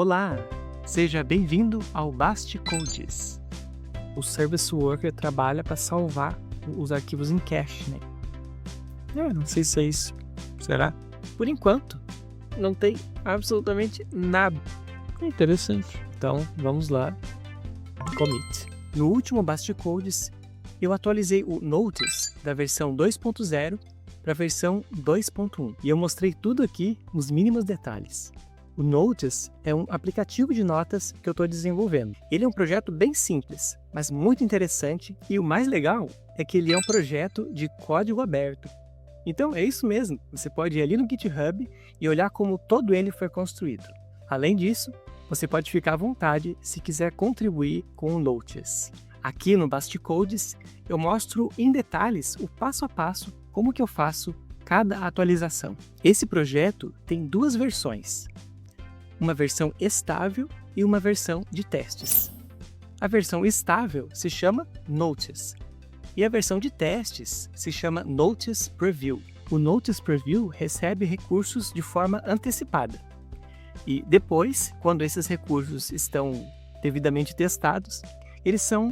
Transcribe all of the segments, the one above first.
Olá, seja bem-vindo ao Bast Codes. O Service Worker trabalha para salvar os arquivos em cache, né? Não sei se é isso. Será? Por enquanto, não tem absolutamente nada. Interessante. Então, vamos lá. Commit. No último Bast Codes, eu atualizei o Notice da versão 2.0 para a versão 2.1 e eu mostrei tudo aqui nos mínimos detalhes. O Notice é um aplicativo de notas que eu estou desenvolvendo. Ele é um projeto bem simples, mas muito interessante, e o mais legal é que ele é um projeto de código aberto. Então é isso mesmo, você pode ir ali no GitHub e olhar como todo ele foi construído. Além disso, você pode ficar à vontade se quiser contribuir com o Notice. Aqui no Bast Codes, eu mostro em detalhes o passo a passo como que eu faço cada atualização. Esse projeto tem duas versões. Uma versão estável e uma versão de testes. A versão estável se chama Notice e a versão de testes se chama Notice Preview. O Notice Preview recebe recursos de forma antecipada e depois, quando esses recursos estão devidamente testados, eles são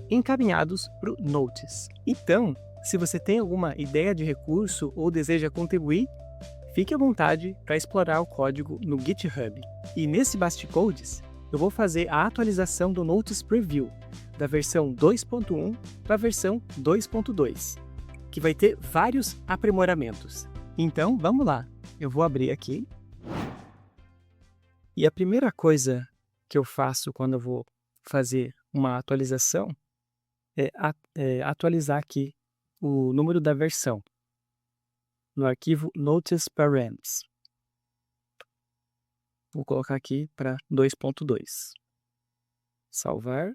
encaminhados para o Notice. Então, se você tem alguma ideia de recurso ou deseja contribuir, fique à vontade para explorar o código no GitHub. E nesse Bast Codes, eu vou fazer a atualização do Notice Preview, da versão 2.1 para a versão 2.2, que vai ter vários aprimoramentos. Então, vamos lá. Eu vou abrir aqui. E a primeira coisa que eu faço quando eu vou fazer uma atualização é atualizar aqui o número da versão no arquivo Notice Params. Vou colocar aqui para 2.2. Salvar.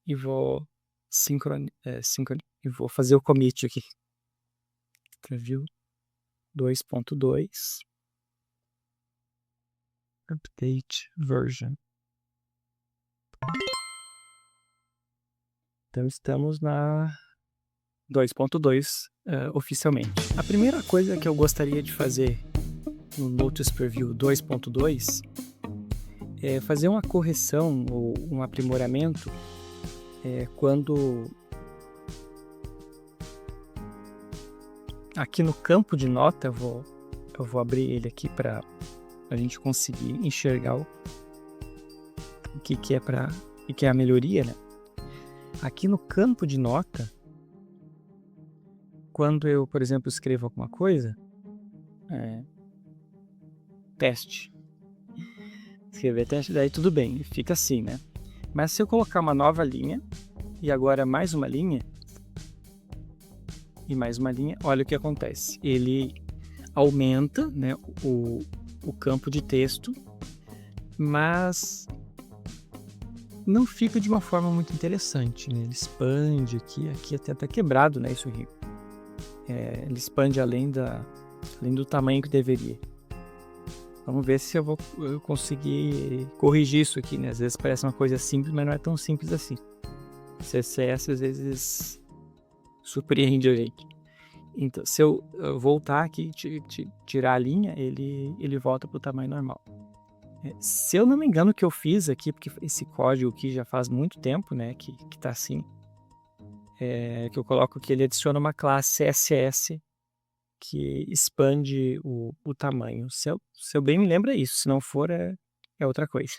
E vou e vou fazer o commit aqui. Preview 2.2. Update version. Então estamos na 2.2 oficialmente. A primeira coisa que eu gostaria de fazer no Notice Preview 2.2 é fazer uma correção ou um aprimoramento quando aqui no campo de nota eu vou abrir ele aqui para a gente conseguir enxergar o que é a melhoria, né? Aqui no campo de nota, quando eu, por exemplo, escrevo alguma coisa, teste, escrever teste, daí tudo bem, fica assim, né? Mas se eu colocar uma nova linha, e agora mais uma linha, e mais uma linha, olha o que acontece. Ele aumenta, né, o campo de texto, mas não fica de uma forma muito interessante, né? Ele expande aqui até tá quebrado, né, isso aqui. Ele expande além do tamanho que deveria. Vamos ver se eu conseguir corrigir isso aqui, né? Às vezes parece uma coisa simples, mas não é tão simples assim. CSS às vezes surpreende a gente. Então, se eu voltar aqui e tirar a linha, ele volta para o tamanho normal. Se eu não me engano, o que eu fiz aqui, porque esse código aqui já faz muito tempo, né, que tá assim, que eu coloco que ele adiciona uma classe CSS que expande o tamanho. Se eu bem me lembro é isso, se não for é outra coisa.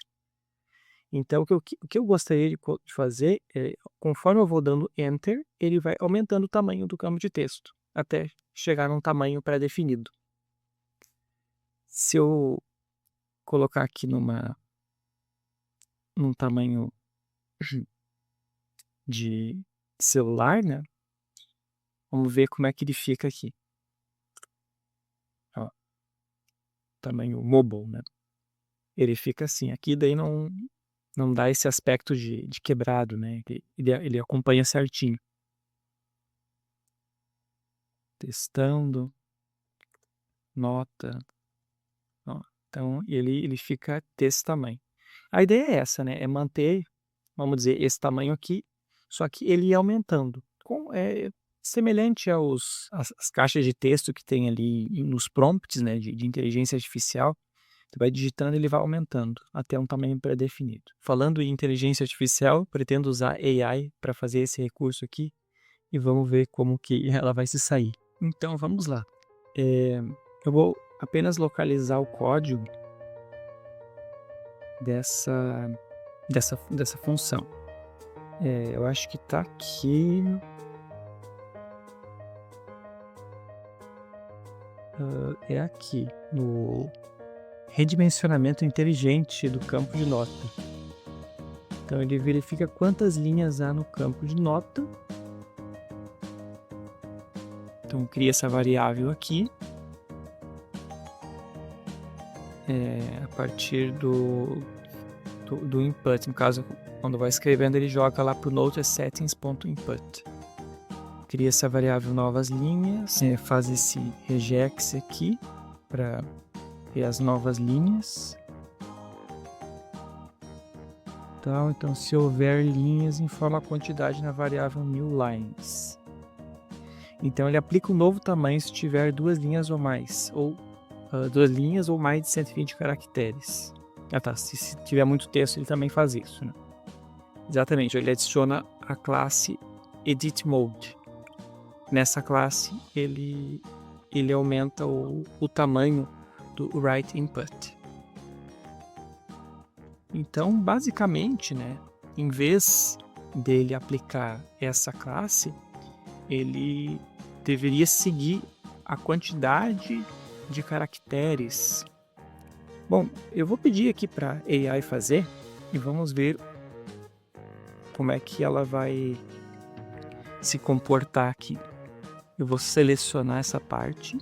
Então, o que eu gostaria de fazer é, conforme eu vou dando Enter, ele vai aumentando o tamanho do campo de texto, até chegar num tamanho pré-definido. Se eu colocar aqui num tamanho de celular, né? Vamos ver como é que ele fica aqui. Ó, tamanho mobile, né? Ele fica assim. Aqui daí não dá esse aspecto de quebrado, né? Ele acompanha certinho. Testando. Nota. Ó, então, ele fica desse tamanho. A ideia é essa, né? É manter, vamos dizer, esse tamanho aqui, só que ele ia aumentando. semelhante às caixas de texto que tem ali nos prompts, né, de inteligência artificial. Você vai digitando, ele vai aumentando até um tamanho pré-definido. Falando em inteligência artificial, pretendo usar AI para fazer esse recurso aqui e vamos ver como que ela vai se sair. Então, vamos lá. Eu vou apenas localizar o código dessa função. Eu acho que está aqui. É aqui, no redimensionamento inteligente do campo de nota. Então ele verifica quantas linhas há no campo de nota. Então cria essa variável aqui. A partir do input. No caso, quando vai escrevendo, ele joga lá para o note_settings.input. Cria essa variável novas linhas, faz esse regex aqui para ver as novas linhas. Então, se houver linhas, informa a quantidade na variável newLines. Então, ele aplica um novo tamanho se tiver 2 linhas ou mais, ou 2 linhas ou mais de 120 caracteres. Se tiver muito texto, ele também faz isso, né? Exatamente, ele adiciona a classe EditMode. Nessa classe, ele aumenta o tamanho do WriteInput. Então, basicamente, né, em vez dele aplicar essa classe, ele deveria seguir a quantidade de caracteres. Bom, eu vou pedir aqui para a AI fazer e vamos ver como é que ela vai se comportar aqui. Eu vou selecionar essa parte.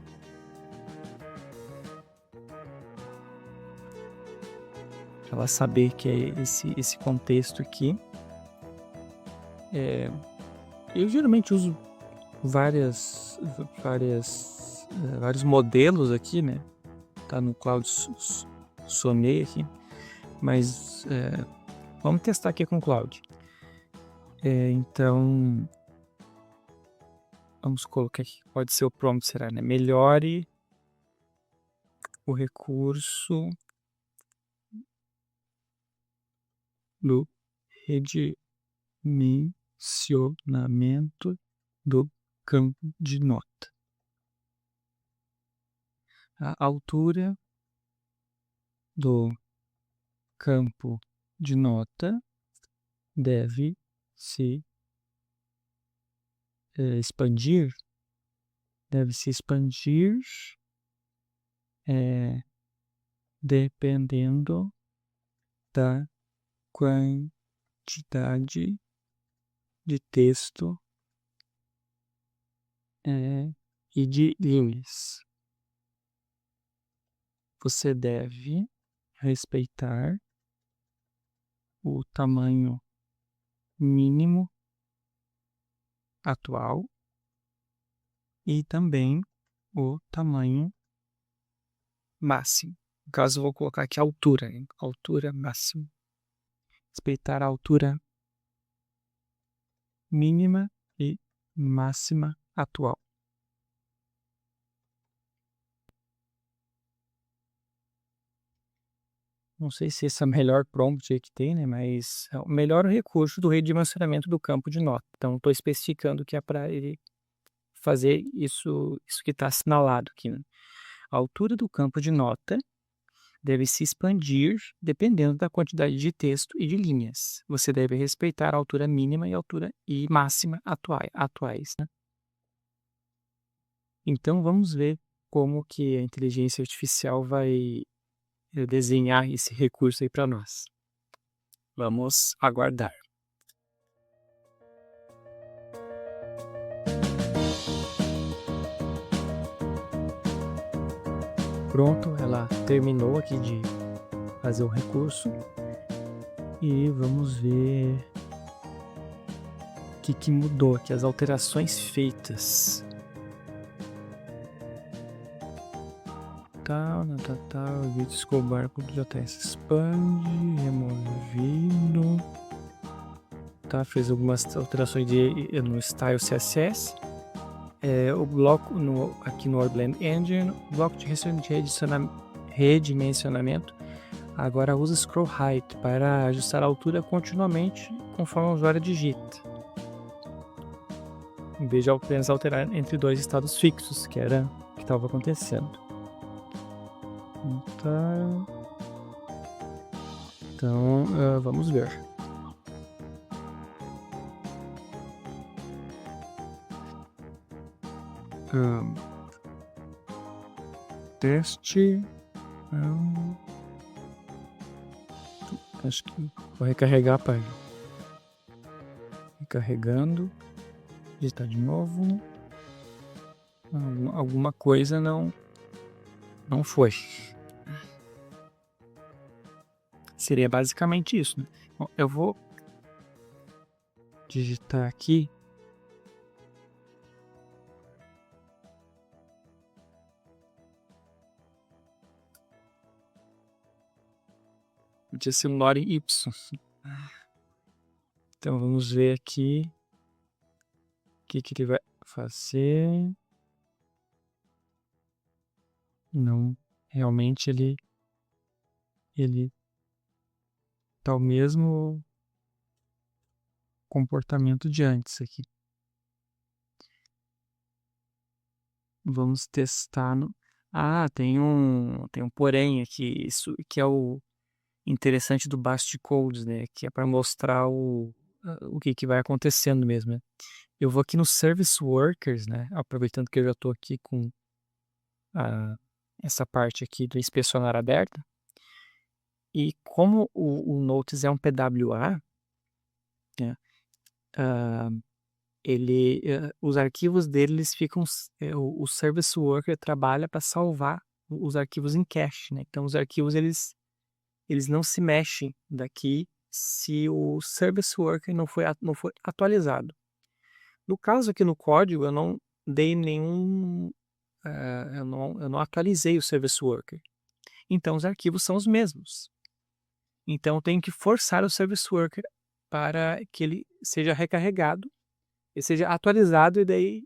Para ela saber que é esse contexto aqui. Eu geralmente uso vários modelos aqui, né? Tá no Claude Sonnet aqui. Mas vamos testar aqui com o Claude. Então, vamos colocar aqui, pode ser o prompt, será, né? Melhore o recurso do redimensionamento do campo de nota. A altura do campo de nota deve se expandir dependendo da quantidade de texto e de linhas. Você deve respeitar o tamanho mínimo atual e também o tamanho máximo. No caso, eu vou colocar aqui a altura, hein? Altura máxima. Respeitar a altura mínima e máxima atual. Não sei se esse é o melhor prompt que tem, né? Mas é o melhor recurso do redimensionamento do campo de nota. Então, estou especificando que é para ele fazer isso que está assinalado aqui, né? A altura do campo de nota deve se expandir dependendo da quantidade de texto e de linhas. Você deve respeitar a altura mínima e altura máxima atuais, né? Então, vamos ver como que a inteligência artificial vai desenhar esse recurso aí para nós. Vamos aguardar. Pronto, ela terminou aqui de fazer o recurso e vamos ver o que mudou aqui, as alterações feitas. O vídeo Escobar com o JS expande, removido. Fez algumas alterações no style CSS. o bloco aqui no Blend Engine, o bloco de redimensionamento agora usa Scroll Height para ajustar a altura continuamente conforme o usuário digita, em vez de apenas alterar entre dois estados fixos, que era o que estava acontecendo. Então, vamos ver. Teste. Acho que vou recarregar a página. Recarregando. Digitar de novo. Alguma coisa não foi. Seria basicamente isso, né? Bom, eu vou digitar aqui. Podia ser um lore Y. Então vamos ver aqui o que ele vai fazer. Não, realmente ele tá o mesmo comportamento de antes aqui. Vamos testar no... tem um porém aqui, isso que é o interessante do Bast Codes, né? Que é para mostrar o que vai acontecendo mesmo, né? Eu vou aqui no Service Workers, né? Aproveitando que eu já estou aqui com essa parte aqui do inspecionar aberta. E como o Notice é um PWA, né? Os arquivos deles ficam... o Service Worker trabalha para salvar os arquivos em cache, né? Então, os arquivos, eles não se mexem daqui se o Service Worker não foi atualizado. No caso aqui no código, eu não dei nenhum... eu não atualizei o Service Worker. Então, os arquivos são os mesmos. Então, eu tenho que forçar o Service Worker para que ele seja recarregado e seja atualizado, e daí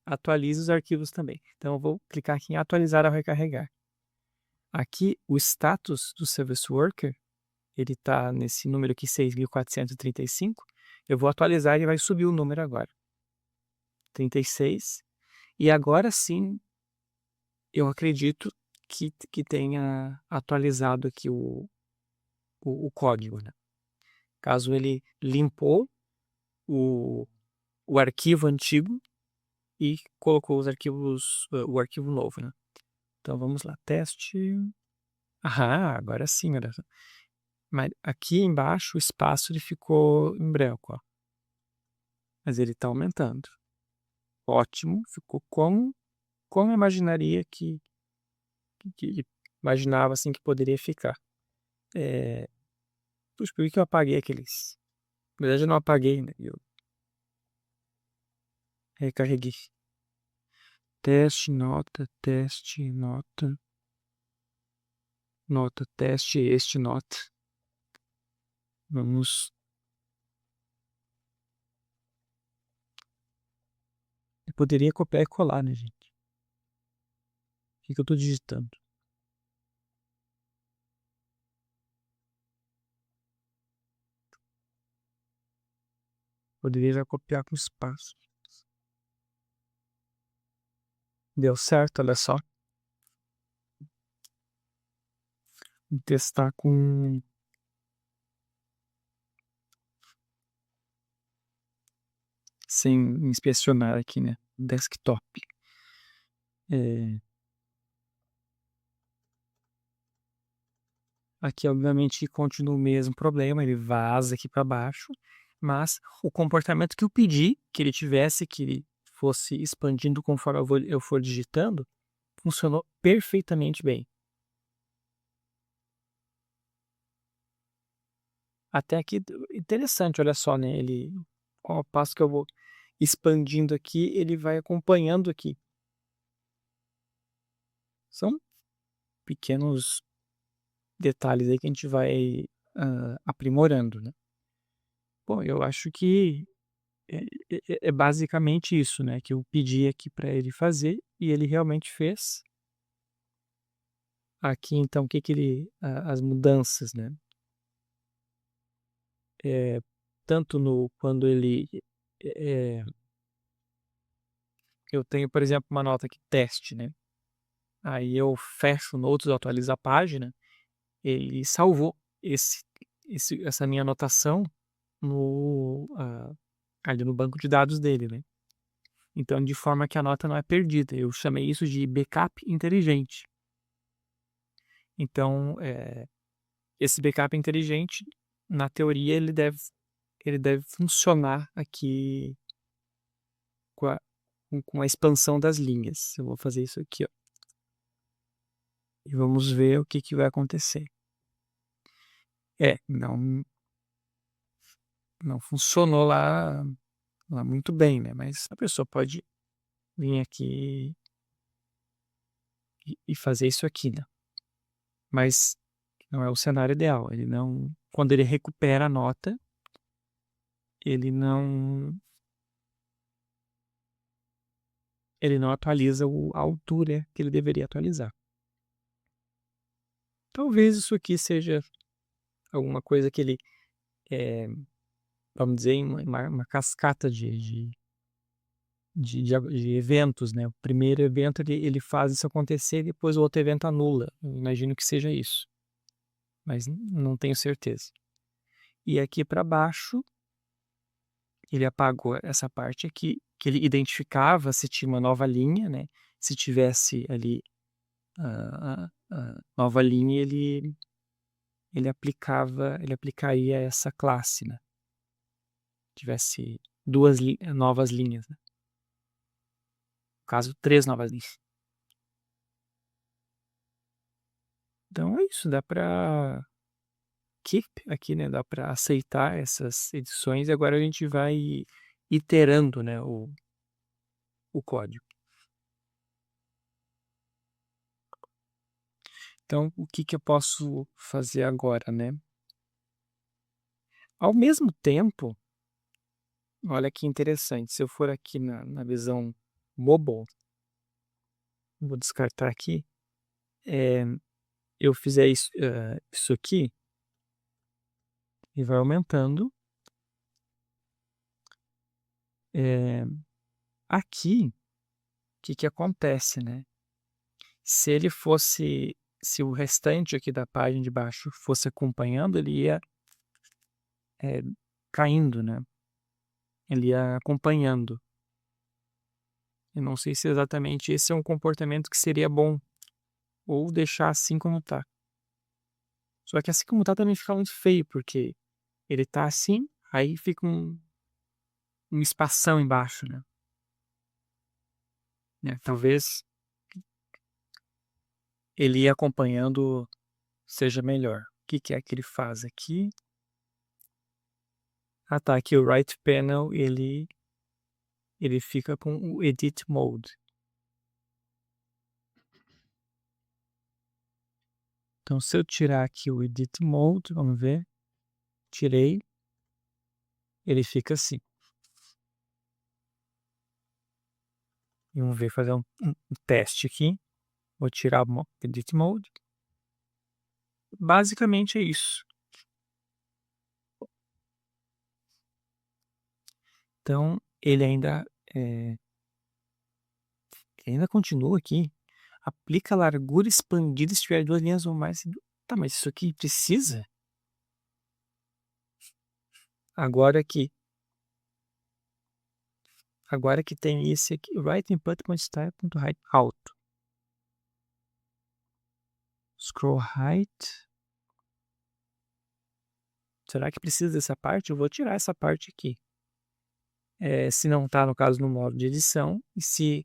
atualize os arquivos também. Então, eu vou clicar aqui em atualizar ao recarregar. Aqui, o status do Service Worker, ele está nesse número aqui, 6.435. Eu vou atualizar e ele vai subir o número agora. 36. E agora sim, eu acredito que tenha atualizado aqui o código, né? Caso ele limpou o arquivo antigo e colocou os arquivos, o arquivo novo, né? Então vamos lá, teste. Agora sim, olha só. Mas aqui embaixo o espaço ele ficou em branco, ó. Mas ele está aumentando. Ótimo, ficou como eu imaginaria que imaginava assim que poderia ficar. Puxa, por que eu apaguei aqueles? Na verdade eu não apaguei, né? Eu recarreguei. Teste, nota, teste, nota. Vamos. Eu poderia copiar e colar, né, gente? O que eu tô digitando? Poderia já copiar com espaço. Deu certo, olha só. Vou testar com... sem inspecionar aqui, né? Desktop. Aqui, obviamente, continua o mesmo problema, ele vaza aqui para baixo, mas o comportamento que eu pedi que ele tivesse, que ele fosse expandindo conforme eu for digitando, funcionou perfeitamente bem. Até aqui, interessante, olha só, né? Ele, ao passo que eu vou expandindo aqui, ele vai acompanhando aqui. São pequenos detalhes aí que a gente vai aprimorando, né? Bom, eu acho que é basicamente isso, né, que eu pedi aqui para ele fazer e ele realmente fez. Aqui então o que que ele as mudanças, né, tanto no quando ele, eh, eu tenho, por exemplo, uma nota aqui teste, né, aí eu fecho Notes, atualizo a página, ele salvou esse essa minha anotação no, ali no banco de dados dele, né. Então de forma que a nota não é perdida, eu chamei isso de backup inteligente. Então, esse backup inteligente, na teoria, ele deve funcionar aqui com a expansão das linhas. Eu vou fazer isso aqui, ó, e vamos ver o que que vai acontecer. Não funcionou lá muito bem, né, mas a pessoa pode vir aqui e fazer isso aqui, né. Mas não é o cenário ideal, ele não quando ele recupera a nota, ele não ele não atualiza a altura que ele deveria atualizar. Talvez isso aqui seja alguma coisa que ele, eh, vamos dizer, em uma cascata de eventos, né. O primeiro evento ele faz isso acontecer e depois o outro evento anula. Eu imagino que seja isso, mas não tenho certeza. E aqui para baixo, ele apagou essa parte aqui, que ele identificava se tinha uma nova linha, né. Se tivesse ali a nova linha, ele aplicaria essa classe, né. Tivesse 2 novas linhas, né. No caso, 3 novas linhas. Então é isso, dá para keep aqui, né, dá para aceitar essas edições e agora a gente vai iterando, né, o código. Então o que que eu posso fazer agora, né. Ao mesmo tempo, olha que interessante, se eu for aqui na visão mobile, vou descartar aqui, eh, eu fizer isso aqui e vai aumentando, eh, aqui, o que que acontece, né, se ele fosse se o restante aqui da página de baixo fosse acompanhando, ele ia, eh, caindo, né, ele ia acompanhando. Eu não sei se exatamente esse é um comportamento que seria bom, ou deixar assim como tá. Só que assim como tá também fica muito feio, porque ele tá assim, aí fica um espação embaixo, né, talvez ele ir acompanhando seja melhor. O que que é que ele faz aqui? Ah tá, aqui o right panel ele fica com o edit mode. Então se eu tirar aqui o edit mode, vamos ver, tirei, ele fica assim. E vamos ver, fazer um teste aqui. Vou tirar o edit mode. Basicamente é isso. Então eh, ele ainda continua aqui. Aplica largura expandida se tiver 2 linhas ou mais. Tá, mas isso aqui precisa? Agora que agora que tem esse aqui, right input.style.height alto. Scroll height. Será que precisa dessa parte? Eu vou tirar essa parte aqui. Se não está no caso no modo de edição, e se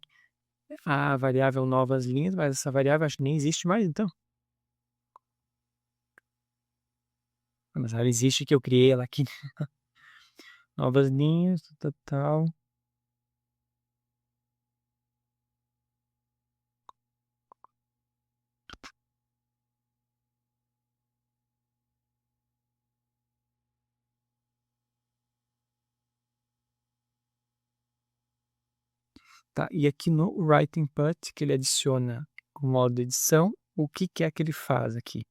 a variável novas linhas, mas essa variável acho que nem existe mais então. Mas ela existe, que eu criei ela aqui. Novas linhas, tal. Tá, e aqui no Write Input, que ele adiciona o modo edição, o que é que ele faz aqui?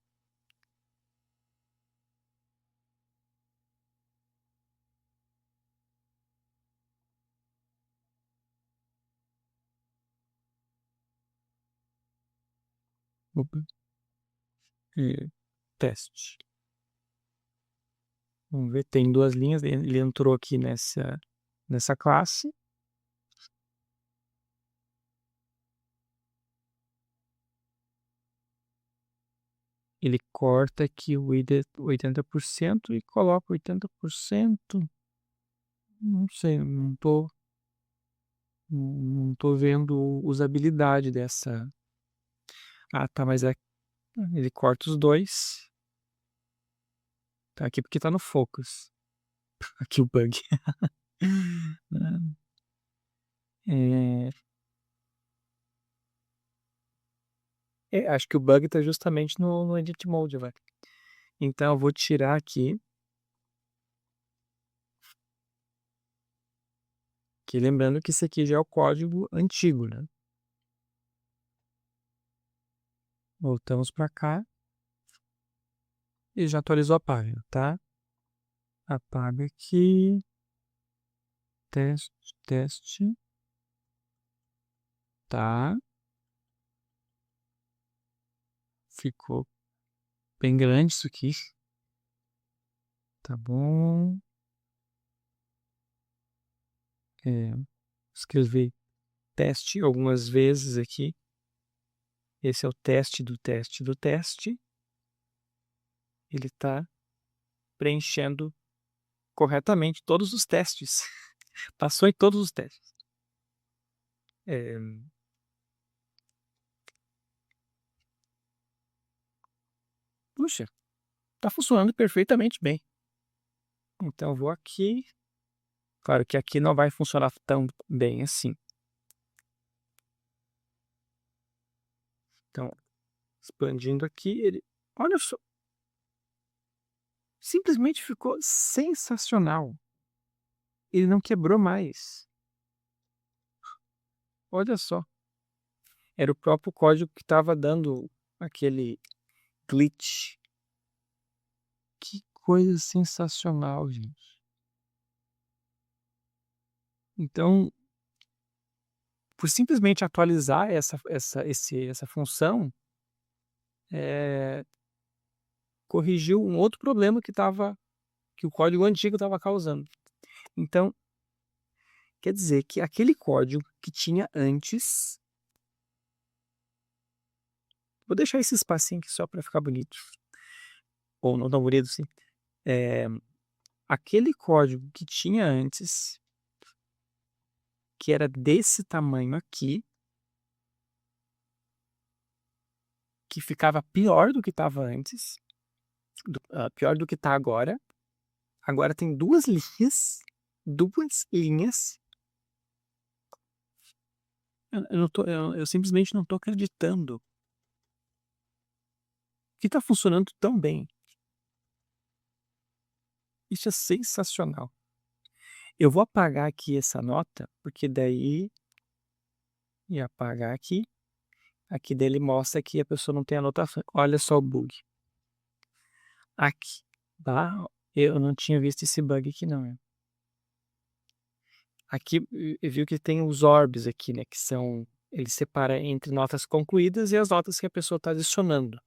Opa. Teste. Vamos ver, tem 2 linhas, ele entrou aqui nessa classe. Ele corta aqui o 80% e coloca 80%. Não sei, não tô vendo usabilidade dessa. Ah, tá, mas ele corta os dois. Tá aqui porque tá no focus. Aqui o bug. É, acho que o bug tá justamente no Edit Mode, vai. Então eu vou tirar aqui. Que lembrando que esse aqui já é o código antigo, né? Voltamos para cá. E já atualizou a página, tá? Apaga aqui. Teste, teste. Tá. Ficou bem grande isso aqui. Tá bom. Escrevi teste algumas vezes aqui. Esse é o teste do teste do teste. Ele está preenchendo corretamente todos os testes. Passou em todos os testes. Puxa, está funcionando perfeitamente bem. Então eu vou aqui. Claro que aqui não vai funcionar tão bem assim. Então, expandindo aqui, ele. Olha só. Simplesmente ficou sensacional. Ele não quebrou mais. Olha só. Era o próprio código que estava dando aquele glitch. Que coisa sensacional, gente. Então, por simplesmente atualizar essa função, corrigiu um outro problema que o código antigo estava causando. Então, quer dizer que aquele código que tinha antes. Vou deixar esse espacinho aqui só para ficar bonito. Ou não tão bonito, sim. Aquele código que tinha antes, que era desse tamanho aqui, que ficava pior do que estava antes, pior do que está agora. Agora tem 2 linhas. 2 linhas. Eu simplesmente não estou acreditando que está funcionando tão bem. Isso é sensacional. Eu vou apagar aqui essa nota, porque daí. E apagar aqui. Aqui dele mostra que a pessoa não tem anotação. Olha só o bug. Aqui. Tá? Eu não tinha visto esse bug aqui, não. Aqui, viu que tem os orbs aqui, né? Que são... Ele separa entre notas concluídas e as notas que a pessoa está adicionando.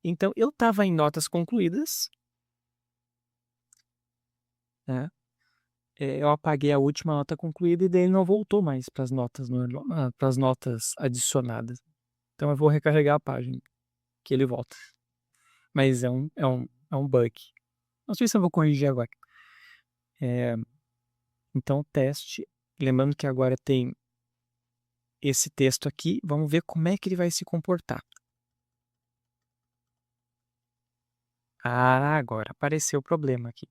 Então, eu estava em notas concluídas, né? Eu apaguei a última nota concluída e daí ele não voltou mais para as notas adicionadas. Então, eu vou recarregar a página, que ele volta. Mas é um bug. Não sei se eu vou corrigir agora. Então, teste. Lembrando que agora tem esse texto aqui. Vamos ver como é que ele vai se comportar. Ah, agora apareceu o problema aqui.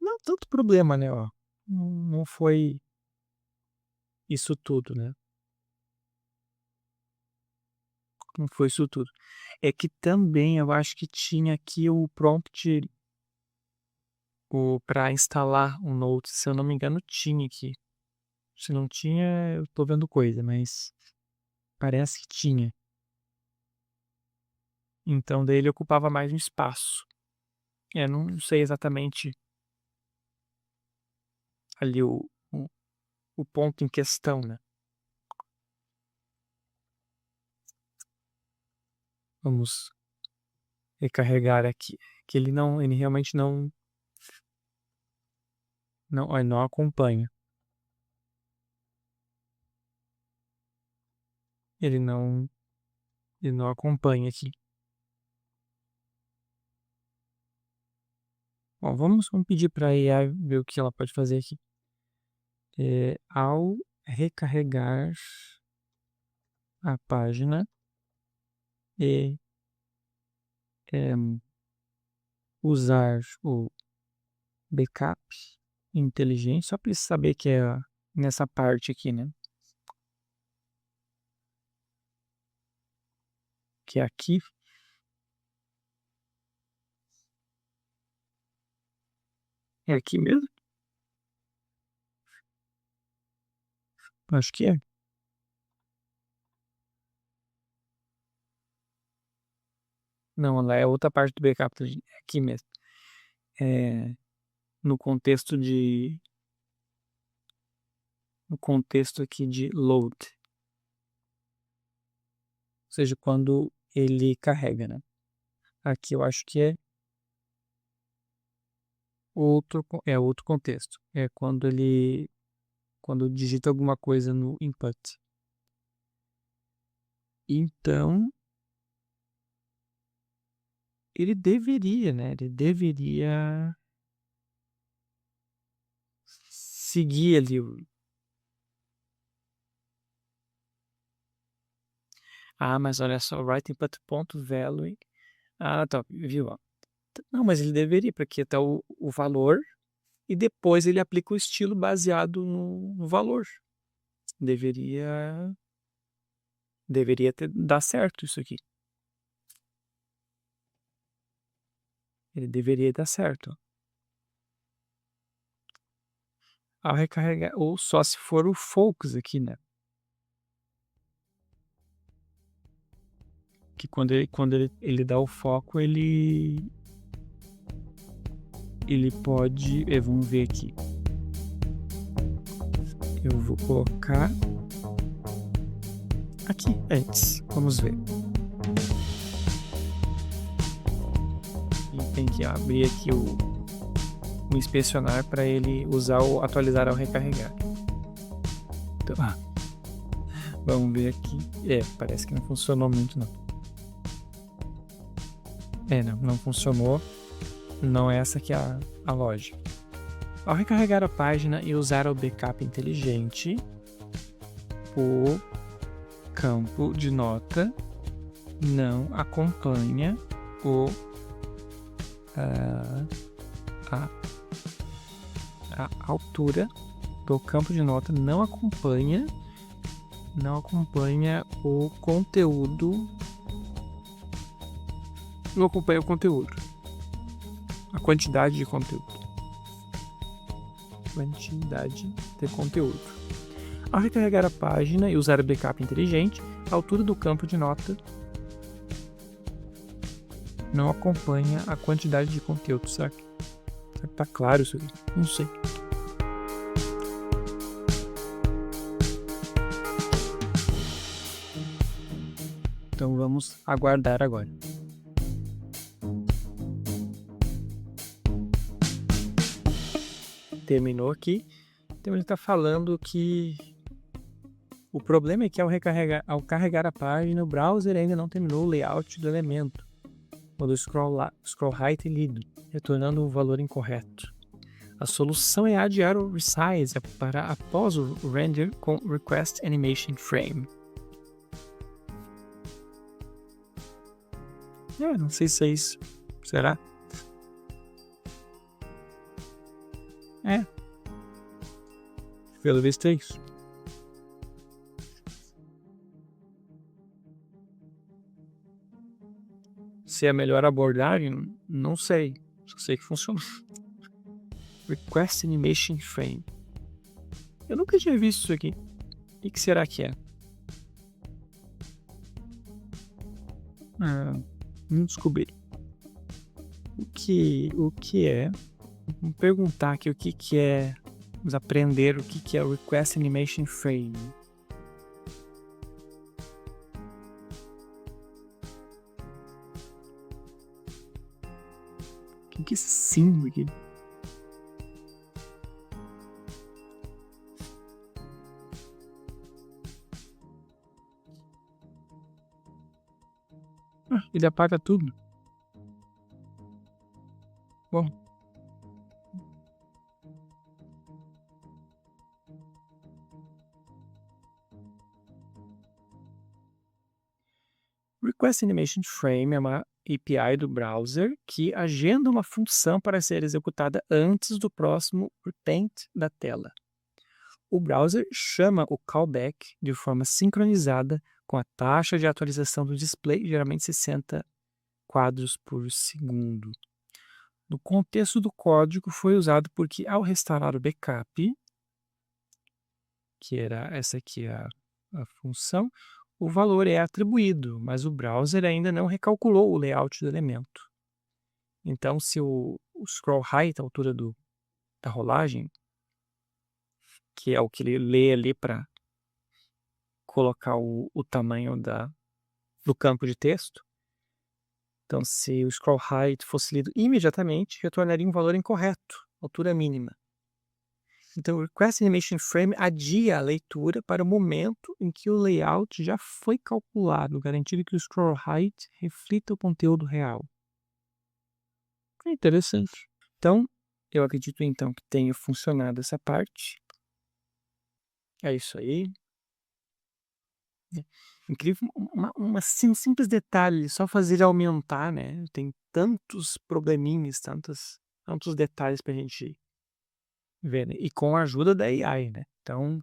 Não tanto problema, né? Ó. Não foi isso tudo, né? Não foi isso tudo. É que também eu acho que tinha aqui o prompt para instalar um Note, se eu não me engano, tinha aqui. Se não tinha, eu tô vendo coisa, mas parece que tinha. Então daí ele ocupava mais um espaço. Não sei exatamente ali o ponto em questão, né? Vamos recarregar aqui. Que ele realmente ele não acompanha. Ele não acompanha aqui. Bom, vamos pedir para a IA ver o que ela pode fazer aqui. Ao recarregar a página e usar o backup inteligente, só para saber que é nessa parte aqui, né? Que é aqui. É aqui mesmo? Acho que é. Não, lá é outra parte do backup, é aqui mesmo. No contexto aqui de load. Ou seja, quando ele carrega, né? Aqui eu acho que é outro contexto. É quando digita alguma coisa no input. Então, ele deveria, né? Ele deveria seguir ali mas olha só, write input.value. Tá, viu? Ó. Não, mas ele deveria, porque tá o valor e depois ele aplica o estilo baseado no valor. Deveria dar certo isso aqui. Ele deveria dar certo. Ao recarregar, ou só se for o focus aqui, né? Que quando ele dá o foco, ele pode, vamos ver aqui. Eu vou colocar aqui antes, vamos ver. E tem que abrir aqui o inspecionar para ele usar o atualizar ao recarregar. Então, vamos ver aqui. Parece que não funcionou muito, não. Não funcionou. Não é essa que é a lógica. Ao recarregar a página e usar o backup inteligente, o campo de nota não acompanha a altura do campo de nota, não acompanha o conteúdo. Não acompanha o conteúdo. A quantidade de conteúdo. Ao recarregar a página e usar o backup inteligente, a altura do campo de nota não acompanha a quantidade de conteúdo. Será que tá claro isso aqui? Não sei. Então vamos aguardar agora. Terminou aqui. Então ele está falando que o problema é que ao carregar a página, o browser ainda não terminou o layout do elemento, quando o scroll height é lido, retornando o valor incorreto. A solução é adiar o resize para após o render com request animation frame. Não sei se é isso. Será? Pelo visto é isso. Se é a melhor abordagem, não sei. Só sei que funciona. Request Animation Frame. Eu nunca tinha visto isso aqui. O que será que é? Não descobri. O que é? Vamos perguntar aqui o que é. Vamos aprender o que é o Request Animation Frame. O que é esse símbolo aqui? Ele apaga tudo. Bom. Request Animation Frame é uma API do browser que agenda uma função para ser executada antes do próximo repaint da tela. O browser chama o callback de forma sincronizada com a taxa de atualização do display, geralmente 60 quadros por segundo. No contexto do código, foi usado porque, ao restaurar o backup, que era essa aqui a função, o valor é atribuído, mas o browser ainda não recalculou o layout do elemento. Então, se o scroll height, a altura da rolagem, que é o que ele lê ali para colocar o tamanho do campo de texto, então se o scroll height fosse lido imediatamente, retornaria um valor incorreto, altura mínima. Então, o Request Animation Frame adia a leitura para o momento em que o layout já foi calculado, garantindo que o scroll height reflita o conteúdo real. É interessante. Então, eu acredito então que tenha funcionado essa parte. É isso aí. Incrível, um simples detalhe, só fazer ele aumentar, né? Tem tantos probleminhas, tantos detalhes pra gente ver, né? E com a ajuda da AI, né? Então,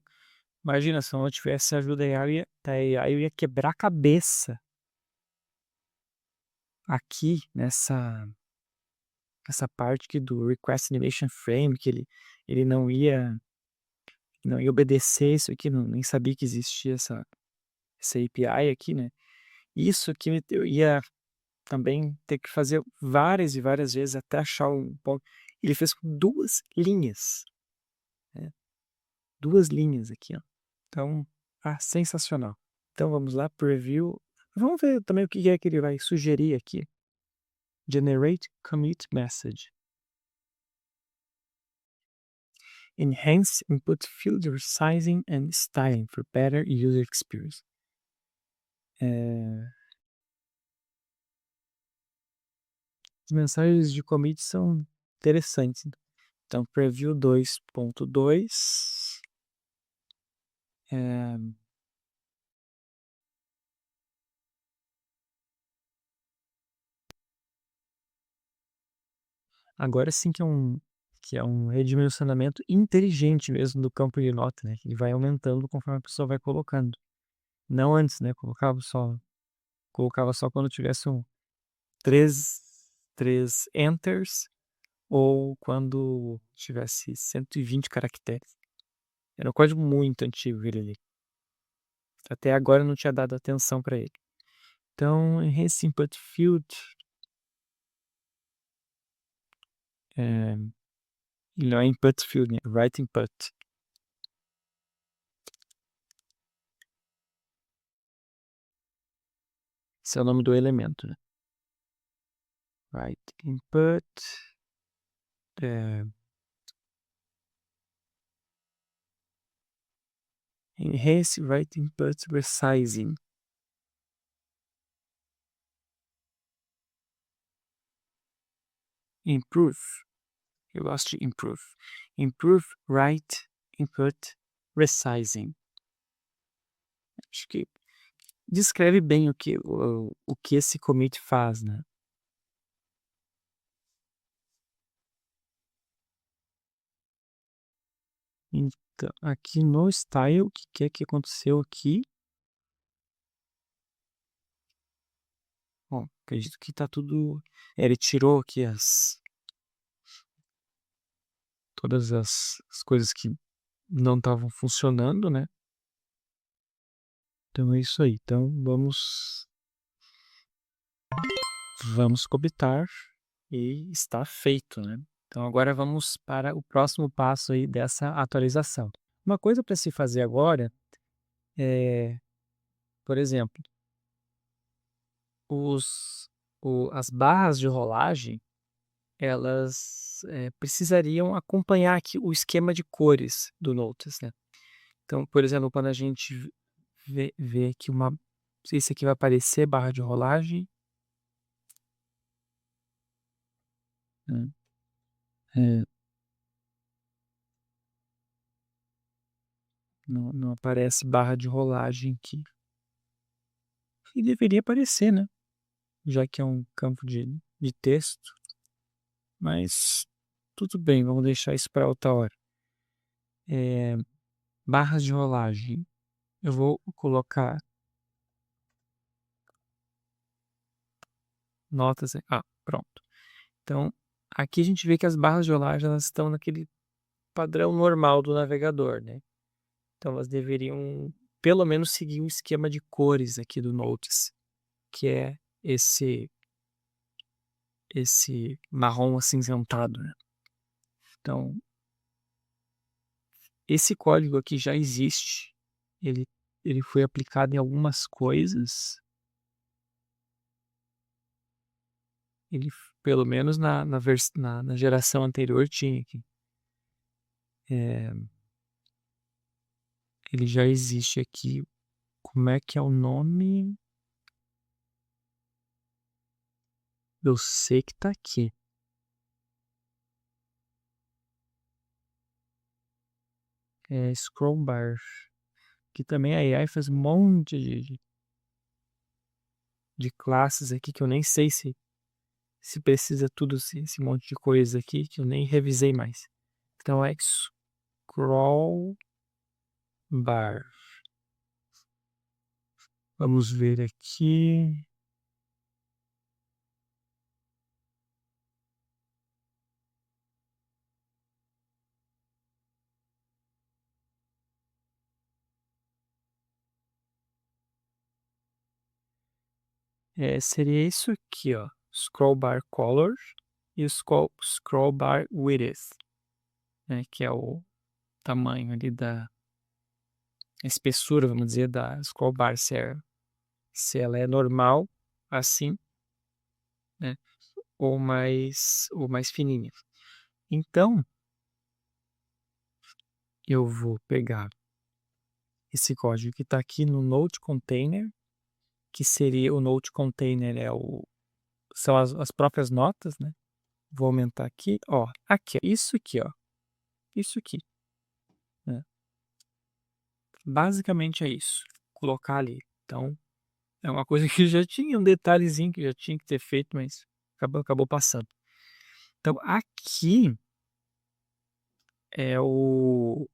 imagina, se eu não tivesse a ajuda da AI, eu ia quebrar a cabeça aqui nessa parte aqui do Request Animation Frame, que ele não ia obedecer isso aqui, nem sabia que existia essa API aqui, né? Isso que eu ia também ter que fazer várias e várias vezes até achar um ponto. Ele fez com 2 linhas, né? 2 linhas aqui, ó. Então, sensacional. Então vamos lá, preview. Vamos ver também o que é que ele vai sugerir aqui. Generate commit message. Enhance input field resizing and styling for better user experience. As mensagens de commit são interessantes. Então, preview 2.2. Agora sim que é um redimensionamento inteligente mesmo do campo de nota, né? Ele vai aumentando conforme a pessoa vai colocando. Não antes, né? Colocava só quando tivesse três enters ou quando tivesse 120 caracteres. Era um código muito antigo ele ali. Até agora eu não tinha dado atenção para ele. Então, enhance input field. Ele não é input field, né? Write input. Esse é o nome do elemento, né? Write input. Enhance write input resizing. Improve. Eu gosto de improve. Improve write input resizing. Acho que descreve bem o que esse commit faz, né? Então, aqui no style, o que é que aconteceu aqui? Bom, acredito que tá tudo... Ele tirou aqui todas as coisas que não estavam funcionando, né? Então é isso aí. Então vamos copiar e está feito, né? Então agora vamos para o próximo passo aí dessa atualização. Uma coisa para se fazer agora é, por exemplo, as barras de rolagem, elas precisariam acompanhar aqui o esquema de cores do Notice, né? Então, por exemplo, quando a gente vê aqui não sei se aqui vai aparecer barra de rolagem. Né? Não aparece barra de rolagem aqui. E deveria aparecer, né? Já que é um campo de texto. Mas tudo bem, vamos deixar isso para outra hora. Barras de rolagem. Eu vou colocar notas. Pronto. Então, aqui a gente vê que as barras de rolagem elas estão naquele padrão normal do navegador, né? Então, elas deveriam pelo menos seguir um esquema de cores aqui do Notice, que é esse marrom acinzentado, né? Então, esse código aqui já existe. Ele foi aplicado em algumas coisas. Ele, pelo menos na geração anterior, tinha aqui. Ele já existe aqui. Como é que é o nome? Eu sei que tá aqui. É Scroll Bar. Que também a AI faz um monte de classes aqui que eu nem sei se precisa tudo, esse monte de coisa aqui, que eu nem revisei mais. Então é Scroll Bar. Vamos ver aqui. Seria isso aqui, ó. Scroll Bar Color e o Scroll Bar Width, né, que é o tamanho ali da espessura, vamos dizer, da Scroll Bar, se ela é normal, assim, né, ou mais fininha. Então, eu vou pegar esse código que está aqui no Node Container, que seria o Node Container são as próprias notas, né? Vou aumentar aqui, ó, aqui, ó, isso aqui, ó, isso aqui, né? Basicamente é isso, colocar ali. Então, é uma coisa que já tinha um detalhezinho que já tinha que ter feito, mas acabou passando. Então, aqui é o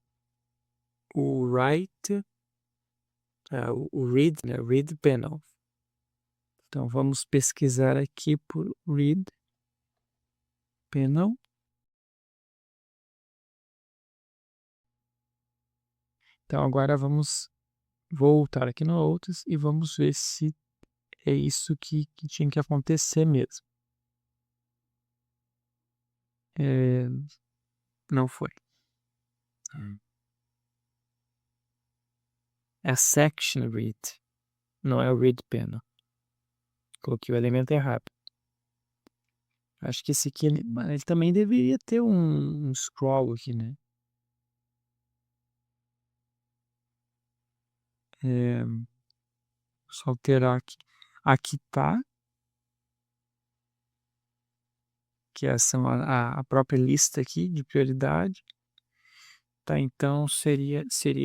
write, o read, né? Read panel. Então, vamos pesquisar aqui por read panel. Então, agora vamos voltar aqui no Outros e vamos ver se é isso que tinha que acontecer mesmo. Não foi. É a section read, não é o read panel. Coloquei o elemento errado. Acho que esse aqui, ele também deveria ter um scroll aqui, né? Só alterar aqui. Aqui tá, que são a própria lista aqui de prioridade. Tá, então seria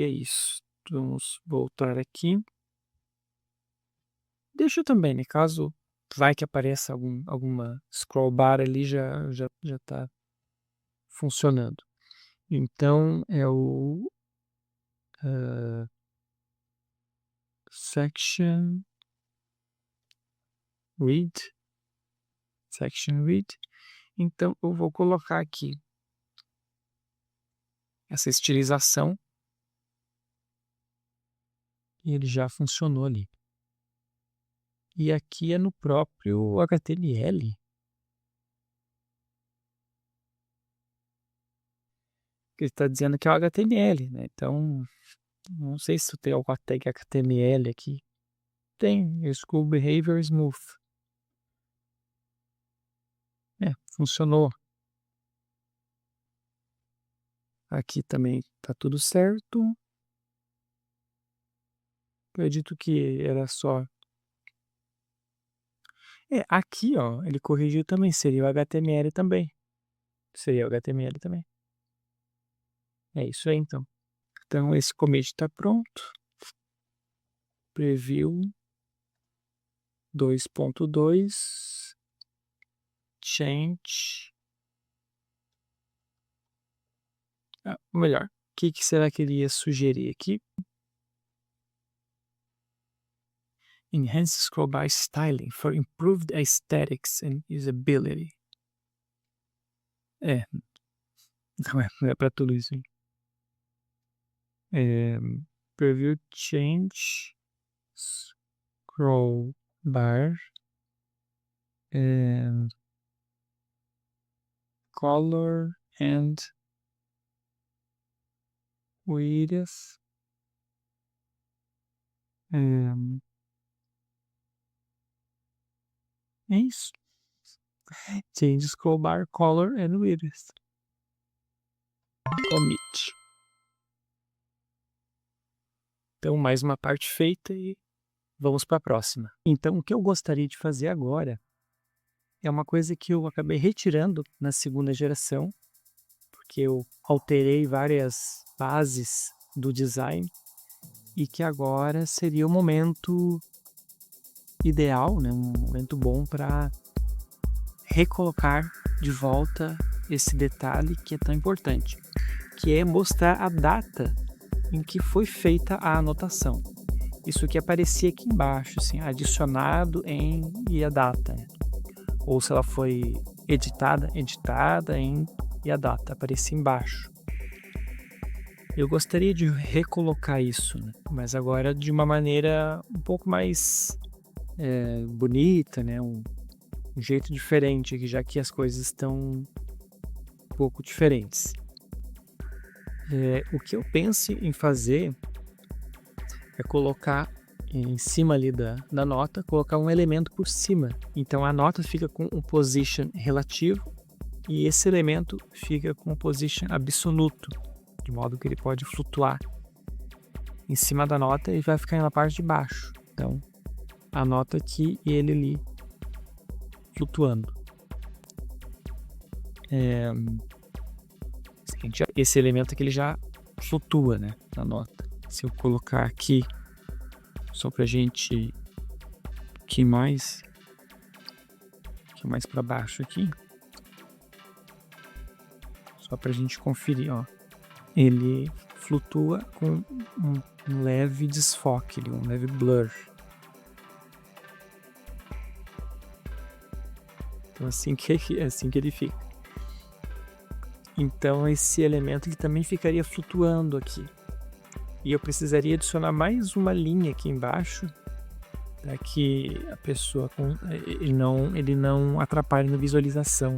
isso. Vamos voltar aqui. Deixa também, né? Caso vai que apareça alguma scroll bar ali, já tá funcionando. Então é o section read. Section read. Então eu vou colocar aqui essa estilização e ele já funcionou ali. E aqui é no próprio HTML. Que ele está dizendo que é o HTML, né? Então, não sei se tem alguma tag HTML aqui. Tem, School Behavior Smooth. Funcionou. Aqui também tá tudo certo. Acredito que era só... aqui, ó, ele corrigiu também, seria o HTML também. Seria o HTML também. É isso aí, então. Então, esse commit está pronto. Preview 2.2 change. Melhor, o que será que ele ia sugerir aqui? Enhance scroll bar styling for improved aesthetics and usability. Não é para tudo isso. Preview change scroll bar color and width. É isso. Change scroll bar color and width. Commit. Então, mais uma parte feita e vamos para a próxima. Então, o que eu gostaria de fazer agora é uma coisa que eu acabei retirando na segunda geração, porque eu alterei várias bases do design e que agora seria o momento ideal, né, um momento bom para recolocar de volta esse detalhe que é tão importante, que é mostrar a data em que foi feita a anotação. Isso que aparecia aqui embaixo, assim, adicionado em e a data. Ou se ela foi editada em e a data, aparecia embaixo. Eu gostaria de recolocar isso, né? Mas agora de uma maneira um pouco mais bonita, né? Um jeito diferente aqui, já que as coisas estão um pouco diferentes. O que eu penso em fazer é colocar em cima ali da nota, colocar um elemento por cima. Então a nota fica com um position relativo e esse elemento fica com um position absoluto, de modo que ele pode flutuar em cima da nota e vai ficar na parte de baixo. Então a nota aqui e ele ali flutuando. Esse elemento aqui ele já flutua, né, na nota. Se eu colocar aqui só pra gente aqui mais para baixo aqui, só pra gente conferir, ó, ele flutua com um leve desfoque, um leve blur. Então assim que ele fica. Então esse elemento ele também ficaria flutuando aqui. E eu precisaria adicionar mais uma linha aqui embaixo para que a pessoa ele não atrapalhe na visualização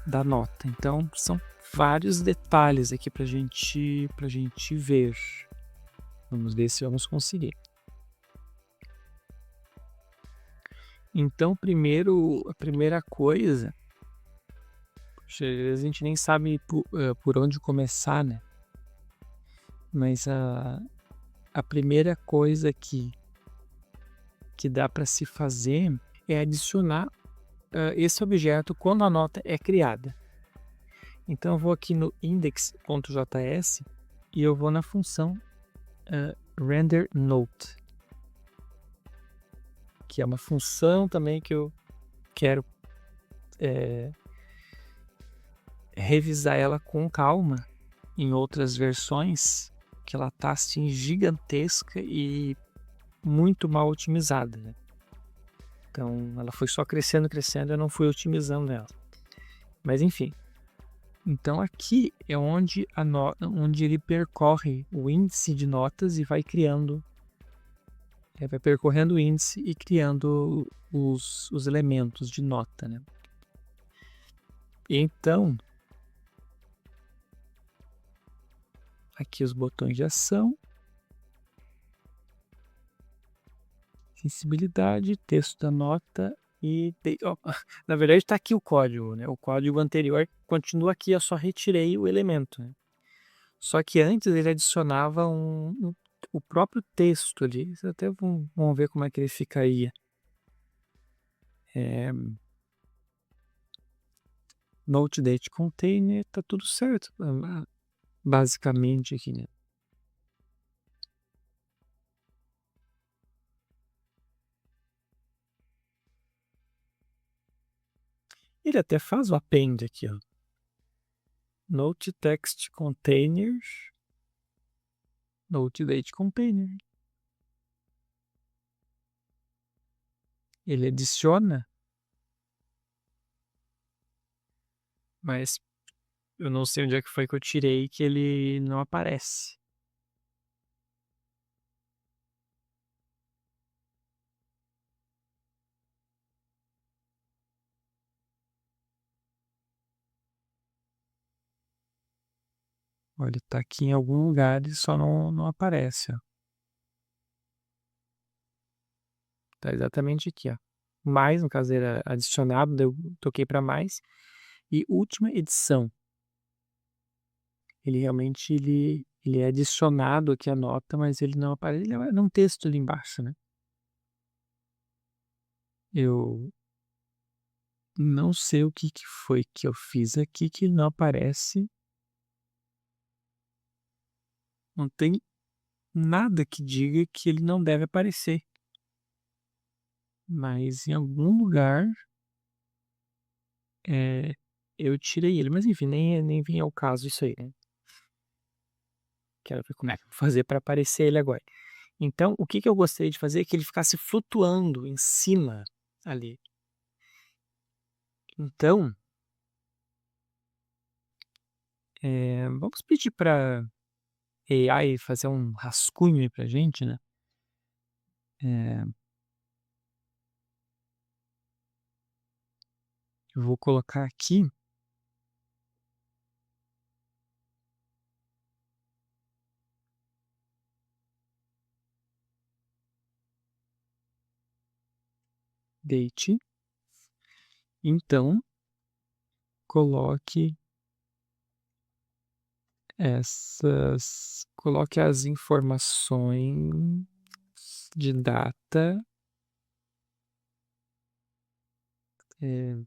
da nota. Então são vários detalhes aqui para gente ver. Vamos ver se vamos conseguir. Então a primeira coisa, a gente nem sabe por onde começar, né? Mas a primeira coisa que dá para se fazer é adicionar esse objeto quando a nota é criada. Então eu vou aqui no index.js e eu vou na função render note, que é uma função também que eu quero revisar ela com calma em outras versões, que ela tá assim gigantesca e muito mal otimizada, né? Então ela foi só crescendo, eu não fui otimizando ela. Mas enfim, Então aqui é onde onde ele percorre o índice de notas e vai criando, vai percorrendo o índice e criando os elementos de nota, né? Então, aqui os botões de ação, sensibilidade, texto da nota e... na verdade está aqui o código, né? O código anterior continua aqui, eu só retirei o elemento, né? Só que antes ele adicionava o próprio texto ali. Até vamos ver como é que ele ficaria. Note date container, tá tudo certo, basicamente aqui, né? Ele até faz o append aqui, ó. Note text container, note date container. Ele adiciona, mas eu não sei onde é que foi que eu tirei que ele não aparece. Olha, ele tá aqui em algum lugar e só não aparece, ó. Tá exatamente aqui, ó. Mais, no caso era adicionado, eu toquei para mais. E última edição. Ele realmente ele é adicionado aqui a nota, mas ele não aparece. Ele é num texto ali embaixo, né? Eu não sei o que foi que eu fiz aqui que não aparece. Não tem nada que diga que ele não deve aparecer. Mas em algum lugar eu tirei ele. Mas enfim, nem vem ao caso isso aí, né? Quero ver como é que eu vou fazer para aparecer ele agora. Então, o que eu gostaria de fazer é que ele ficasse flutuando em cima ali. Então, vamos pedir para AI fazer um rascunho aí pra gente, né? Eu vou colocar aqui date. Então, coloque coloque as informações de data. Na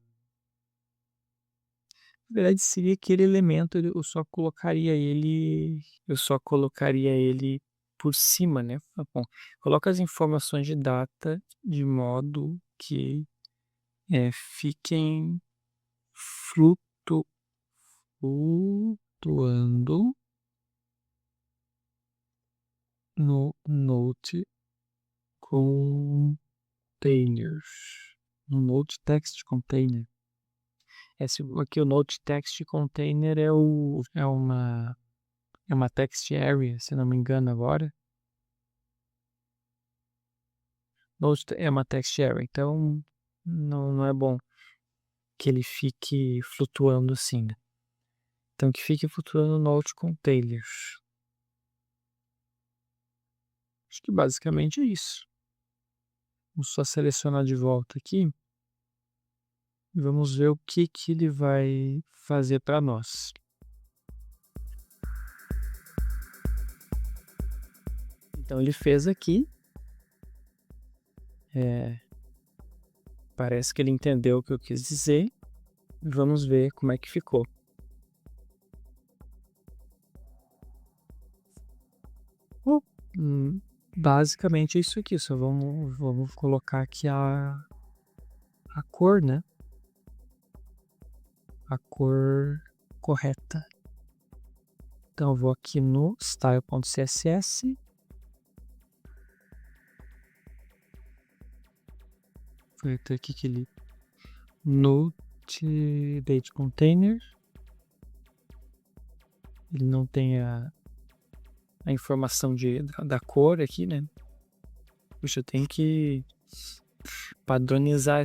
verdade, seria aquele elemento, eu só colocaria ele por cima, né? Bom, coloca as informações de data de modo que fiquem flutuando no Note Containers. No Note Text Container. Aqui o Note Text Container é uma text area, se não me engano agora. Note é uma text area, então não é bom que ele fique flutuando assim, né? Então que fique flutuando no Note Containers. Acho que basicamente é isso. Vamos só selecionar de volta aqui. E vamos ver o que ele vai fazer para nós. Então ele fez aqui. Parece que ele entendeu o que eu quis dizer. Vamos ver como é que ficou. Basicamente é isso aqui. Só vamos colocar aqui a cor, né? A cor correta. Então eu vou aqui no style.css. Vou ter aqui aquele Note Date Container. ele não tem a informação da cor aqui, né? Puxa, eu tenho que padronizar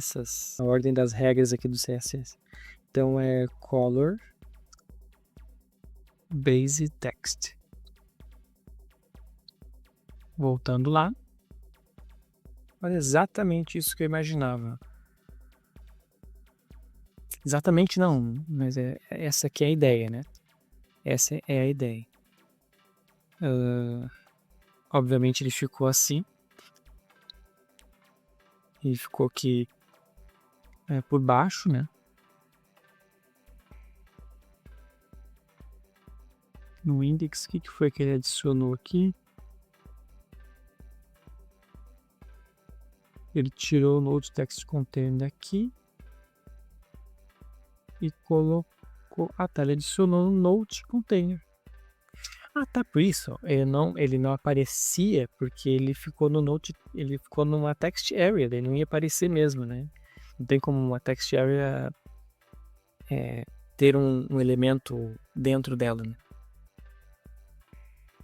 a ordem das regras aqui do CSS. Então é color base text. Voltando lá. Olha, exatamente isso que eu imaginava. Exatamente não, mas essa aqui é a ideia, né? Essa é a ideia. Obviamente ele ficou assim. E ficou aqui por baixo, né? No index, o que foi que ele adicionou aqui? Ele tirou o Node Text Container daqui e colocou... Ah, tá, ele adicionou no Node Container. Ah, tá, por isso. Ele não aparecia porque ele ficou no Node, ele ficou numa text area, ele não ia aparecer mesmo, né? Não tem como uma text area ter um elemento dentro dela, né?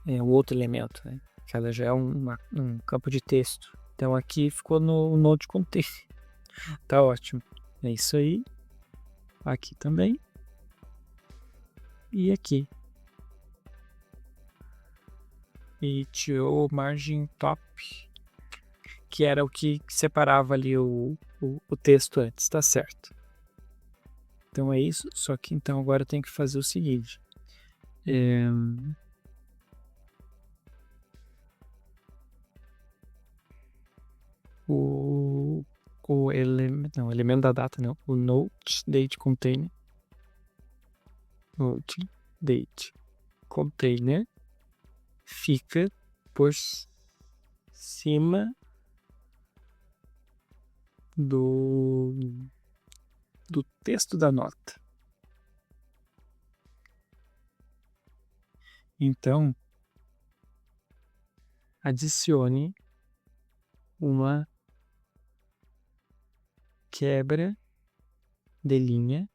É um outro elemento, né? Que ela já é um campo de texto. Então aqui ficou no Node Container. Tá ótimo. É isso aí. Aqui também. E aqui. E tirou margin top, que era o que separava ali o texto antes, tá certo. Então é isso, só que então agora eu tenho que fazer o seguinte. O elemento da data não, o note date container. Note date container fica por cima do texto da nota. Então, adicione uma quebra de linha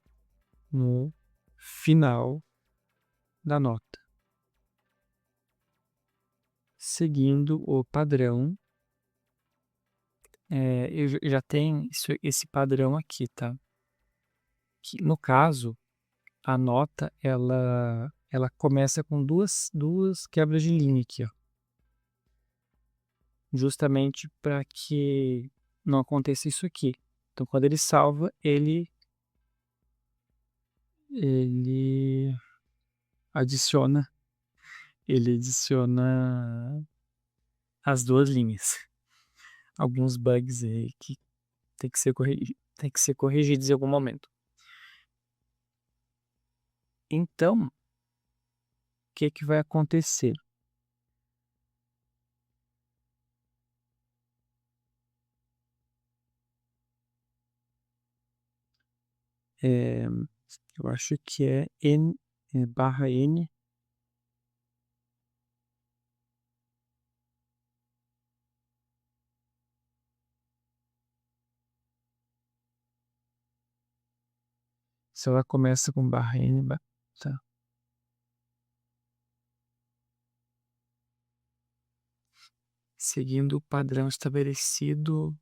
no final da nota, seguindo o padrão. Eu já tenho esse padrão aqui, tá? Que, no caso, a nota ela começa com duas quebras de linha aqui, ó. Justamente para que não aconteça isso aqui. Então, quando ele salva, ele adiciona as duas linhas. Alguns bugs aí que tem que ser corrigidos em algum momento. Então, o que vai acontecer? Eu acho que é barra N. Se ela começa com barra N, tá. Seguindo o padrão estabelecido.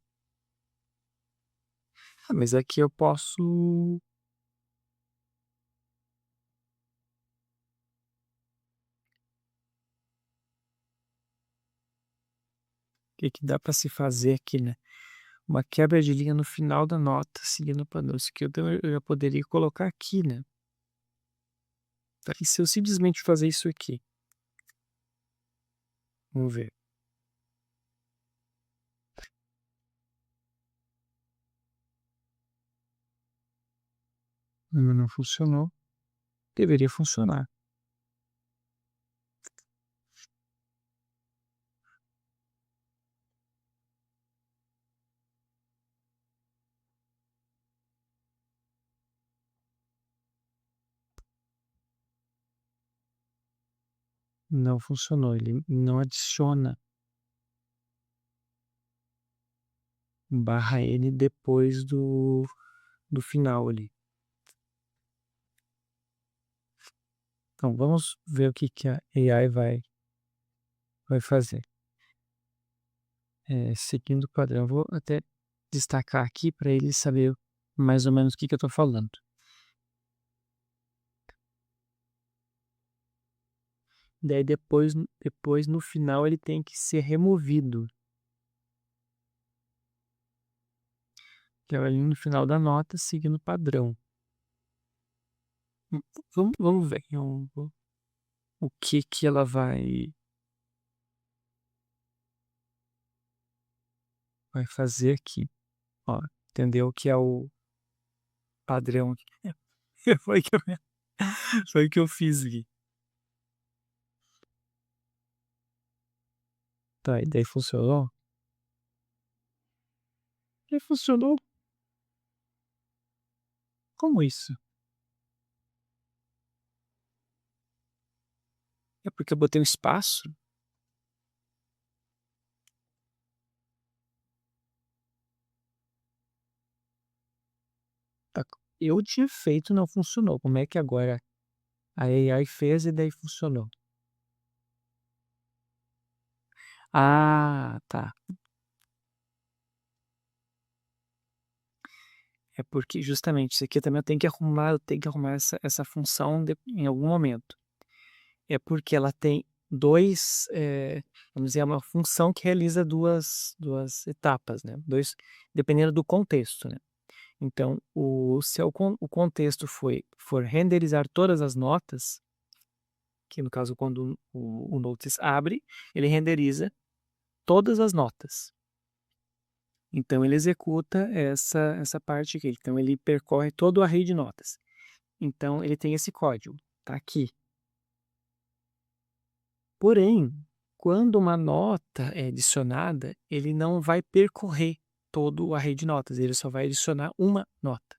Ah, mas aqui eu posso... O que dá para se fazer aqui, né? Uma quebra de linha no final da nota, seguindo o padrão. Isso aqui eu já poderia colocar aqui, né? E se eu simplesmente fazer isso aqui? Vamos ver. Não funcionou. Deveria funcionar. Não funcionou. Ele não adiciona barra N depois do final ali. Então, vamos ver o que a AI vai fazer. Seguindo o padrão, eu vou até destacar aqui para ele saber mais ou menos o que eu estou falando. Daí depois no final ele tem que ser removido. Que é ali no final da nota, seguindo o padrão. Vamos ver o que ela vai fazer aqui. Ó, entendeu que é o padrão aqui. Foi que eu, foi o que eu fiz aqui. Tá, e daí funcionou? E funcionou? Como isso? É porque eu botei um espaço? Tá, eu tinha feito, não funcionou. Como é que agora a AI fez e daí funcionou? Ah, tá. É porque justamente isso aqui também eu tenho que arrumar essa função em algum momento. É porque ela tem vamos dizer, é uma função que realiza duas etapas, né? Dependendo do contexto, né? Então, se o contexto for renderizar todas as notas, que no caso quando o Notice abre, ele renderiza todas as notas. Então, ele executa essa parte aqui. Então, ele percorre todo o array de notas. Então, ele tem esse código, tá aqui. Porém, quando uma nota é adicionada, ele não vai percorrer todo o array de notas, ele só vai adicionar uma nota.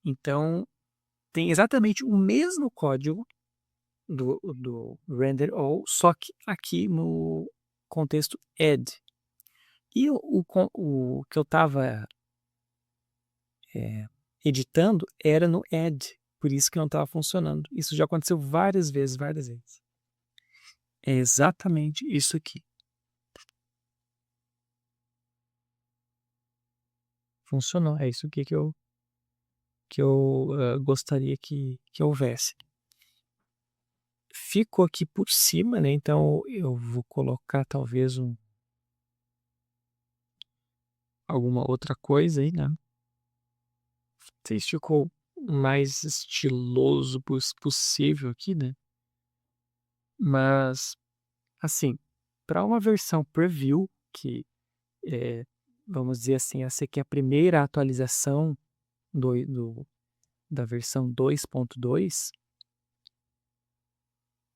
Então, tem exatamente o mesmo código do render all, só que aqui no contexto add. E o que eu estava editando era no add, por isso que não estava funcionando. Isso já aconteceu várias vezes, várias vezes. É exatamente isso aqui. Funcionou, é isso aqui que eu gostaria que houvesse. Ficou aqui por cima, né? Então eu vou colocar talvez alguma outra coisa aí, né? Se ficou mais estiloso possível aqui, né? Mas, assim, para uma versão preview, que vamos dizer assim, essa aqui é a primeira atualização da versão 2.2,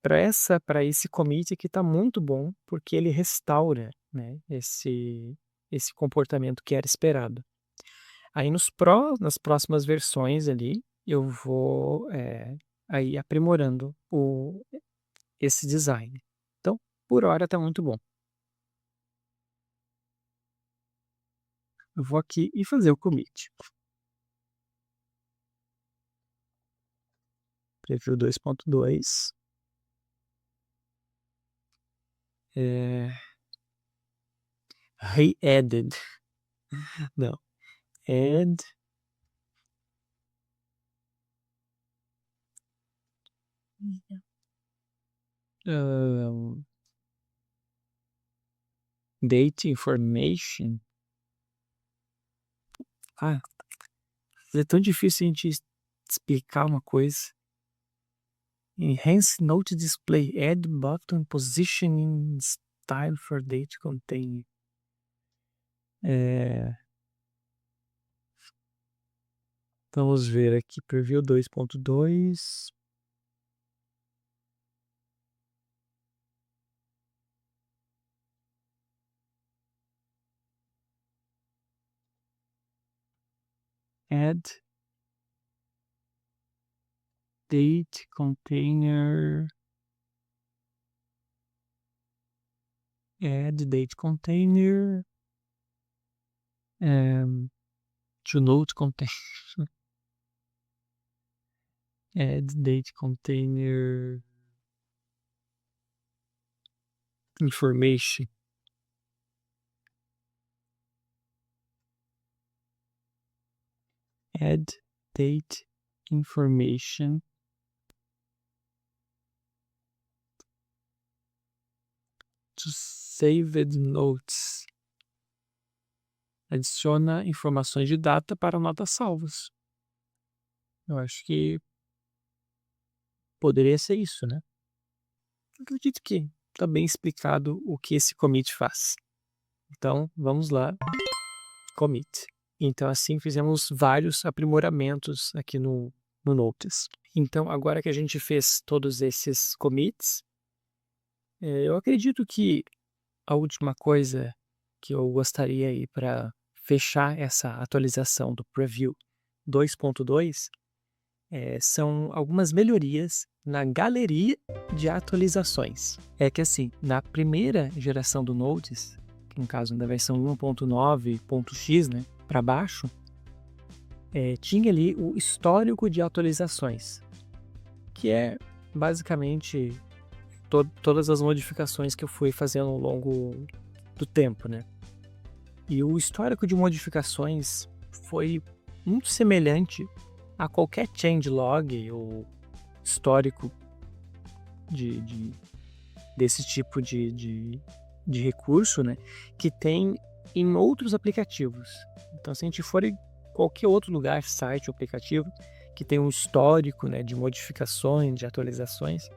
para esse commit aqui está muito bom, porque ele restaura, né, esse comportamento que era esperado. Aí nas próximas versões ali, eu vou aí aprimorando esse design. Então, por hora está muito bom. Eu vou aqui e fazer o commit. Preview 2.2. Re-added. Não. Add. Date information. Ah, é tão difícil a gente explicar uma coisa. Enhance note display. Add button positioning style for date container. Vamos ver aqui. Preview 2.2. Add date container. Add date container. To note container. Add date container information. Add date information to saved notes. Adiciona informações de data para notas salvas. Eu acho que poderia ser isso, né? Acredito que está bem explicado o que esse commit faz. Então, vamos lá. Commit. Então, assim, fizemos vários aprimoramentos aqui no Notice. Então, agora que a gente fez todos esses commits, eu acredito que a última coisa que eu gostaria aí para fechar essa atualização do Preview 2.2 são algumas melhorias na galeria de atualizações. É que assim, na primeira geração do Notice, que no caso da versão 1.9.x, né, para baixo, tinha ali o histórico de atualizações, que é basicamente todas as modificações que eu fui fazendo ao longo do tempo, né? E o histórico de modificações foi muito semelhante a qualquer changelog ou histórico desse tipo de recurso, né, que tem em outros aplicativos. Então, se a gente for em qualquer outro lugar, site ou aplicativo, que tem um histórico, né, de modificações, de atualizações,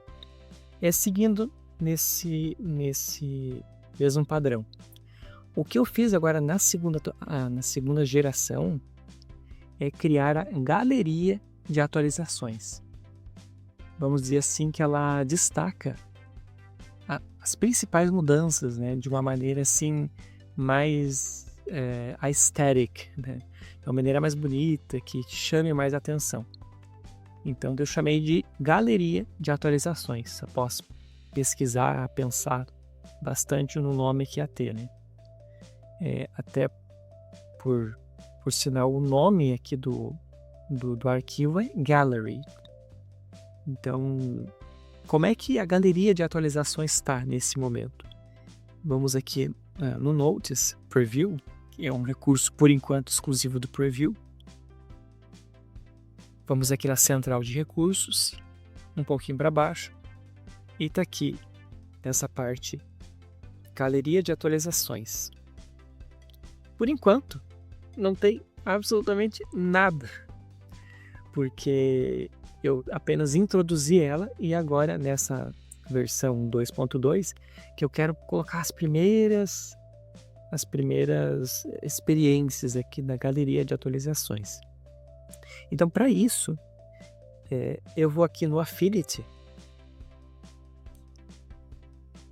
seguindo nesse mesmo padrão. O que eu fiz agora na segunda geração é criar a galeria de atualizações. Vamos dizer assim que ela destaca as principais mudanças, né, de uma maneira assim mais aesthetic, né, de uma maneira mais bonita, que chame mais atenção. Então eu chamei de galeria de atualizações. Após pesquisar, pensar bastante no nome que ia ter, né? Até por sinal, o nome aqui do arquivo é Gallery. Então, como é que a galeria de atualizações está nesse momento? Vamos aqui no Notice Preview, que é um recurso por enquanto exclusivo do Preview. Vamos aqui na central de recursos, um pouquinho para baixo, e está aqui nessa parte, galeria de atualizações. Por enquanto, não tem absolutamente nada, porque eu apenas introduzi ela e agora nessa versão 2.2 que eu quero colocar as primeiras experiências aqui na galeria de atualizações. Então, para isso, eu vou aqui no Affinity,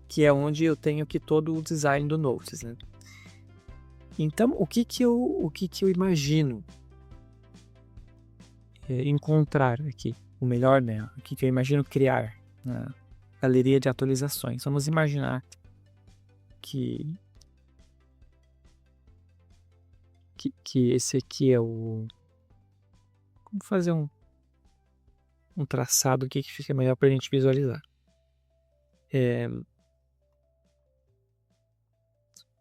que é onde eu tenho aqui todo o design do Notice, né? Então, o que eu imagino encontrar aqui? O melhor, né? O que eu imagino criar na galeria de atualizações. Vamos imaginar que esse aqui é o... Vamos fazer um traçado aqui que fica melhor para a gente visualizar.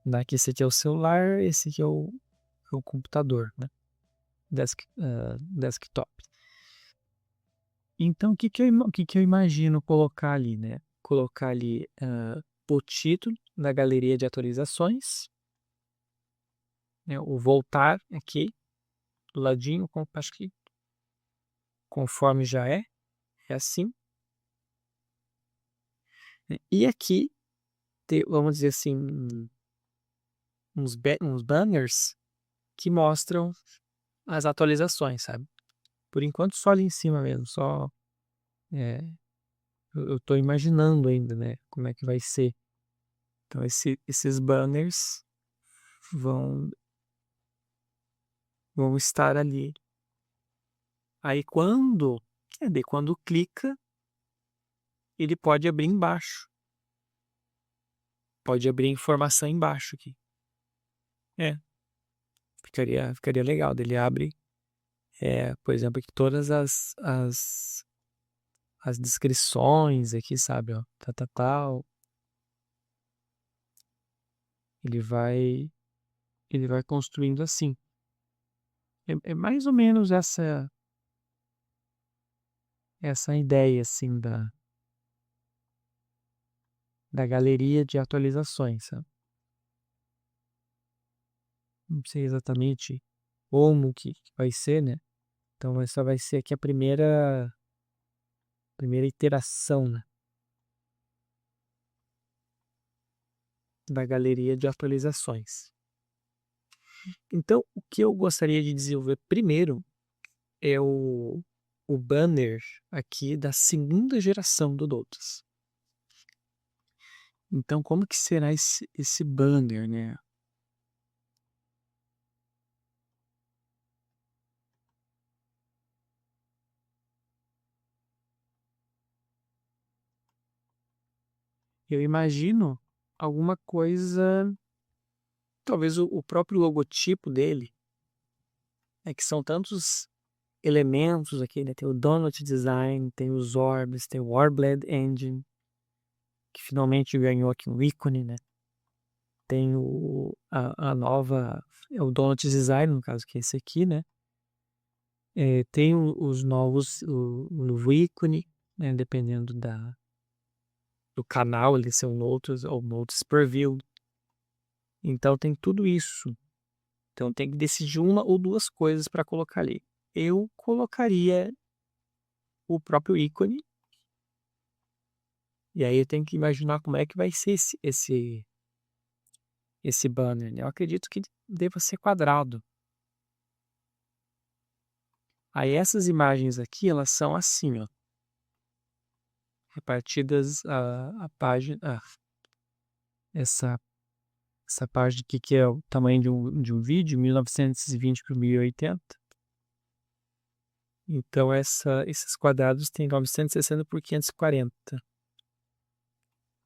Daqui esse aqui é o celular, esse aqui é o computador, né? Desktop. Então, o que eu imagino colocar ali, né? Colocar ali o título na galeria de atualizações, né? O voltar aqui, do ladinho, acho que conforme já é assim. E aqui, vamos dizer assim, uns banners que mostram as atualizações, sabe? Por enquanto só ali em cima mesmo, só eu estou imaginando ainda, né, como é que vai ser. Então esses banners vão estar ali. Aí quando clica, ele pode abrir embaixo. Pode abrir informação embaixo aqui. Ficaria legal. Ele abre, por exemplo, aqui todas as as descrições aqui, sabe, ó, tal. Ele vai construindo assim. É mais ou menos essa ideia, assim, da galeria de atualizações, sabe? Não sei exatamente como que vai ser, né? Então essa vai ser aqui a primeira iteração, né, da galeria de atualizações. Então, o que eu gostaria de desenvolver primeiro é o banner aqui da segunda geração do Lotus. Então, como que será esse banner, né? Eu imagino alguma coisa, talvez o próprio logotipo dele, é que são tantos elementos aqui, né? Tem o Donut Design, tem os Orbs, tem o Warblade Engine, que finalmente ganhou aqui um ícone, né? Tem a nova, é o Donut Design, no caso, que é esse aqui, né? Tem os novos, o novo ícone, né? Dependendo do canal, eles são Notes ou Notes per View. Então tem tudo isso. Então tem que decidir uma ou duas coisas para colocar ali. Eu colocaria o próprio ícone. E aí eu tenho que imaginar como é que vai ser esse banner, né? Eu acredito que deva ser quadrado. Aí essas imagens aqui, elas são assim, ó. Repartidas a página. Essa página aqui que é o tamanho de um vídeo, 1920 por 1080. Então esses quadrados têm 960 por 540.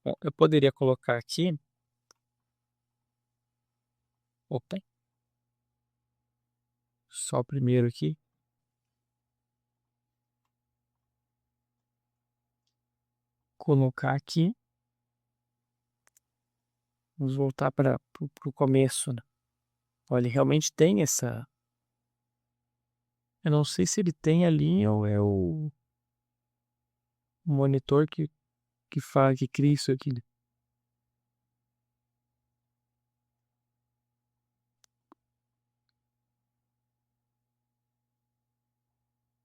Bom, eu poderia colocar aqui. Opa, só o primeiro aqui. Colocar aqui. Vamos voltar para o começo, né? Olha, ele realmente tem essa. Eu não sei se ele tem ali ou é o monitor que cria isso aqui, né?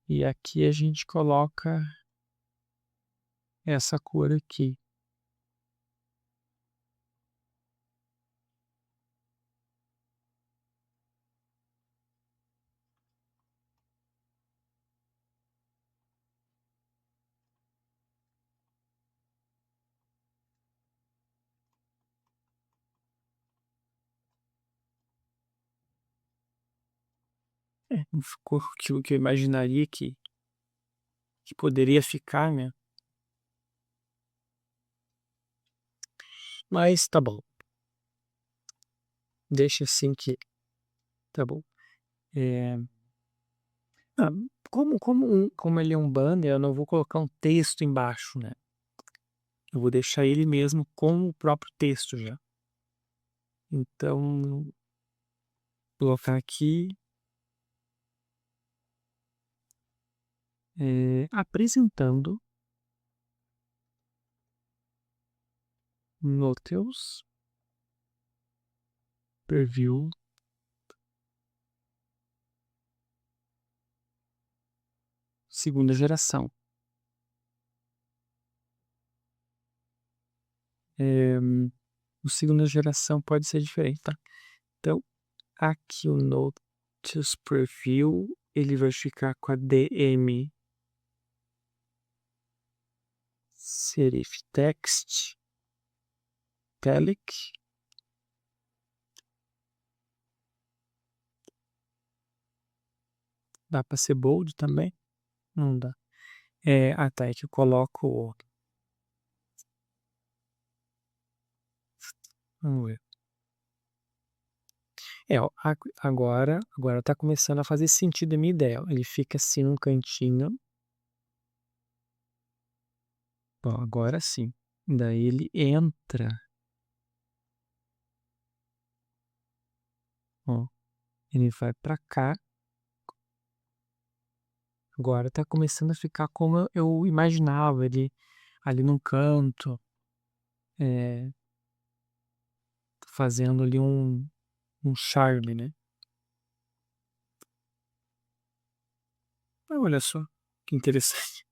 E aqui a gente coloca essa cor aqui. Não ficou aquilo que eu imaginaria que poderia ficar, né? Mas tá bom. Deixa assim que tá bom. É, ah, como ele é um banner, eu não vou colocar um texto embaixo, né? Eu vou deixar ele mesmo com o próprio texto já. Então, vou colocar aqui apresentando Nautilus Preview segunda geração. O segunda geração pode ser diferente, tá? Então, aqui o Nautilus Preview, ele vai ficar com a DM Serif Text Italic. Dá para ser bold também? Não dá. Tá, é que eu coloco. Vamos ver. Ó, agora tá começando a fazer sentido a minha ideia. Ó. Ele fica assim num cantinho. Bom, agora sim. Daí ele entra. Ó, ele vai pra cá. Agora tá começando a ficar como eu imaginava, ele ali num canto, fazendo ali um charme, né? Ah, olha só, que interessante.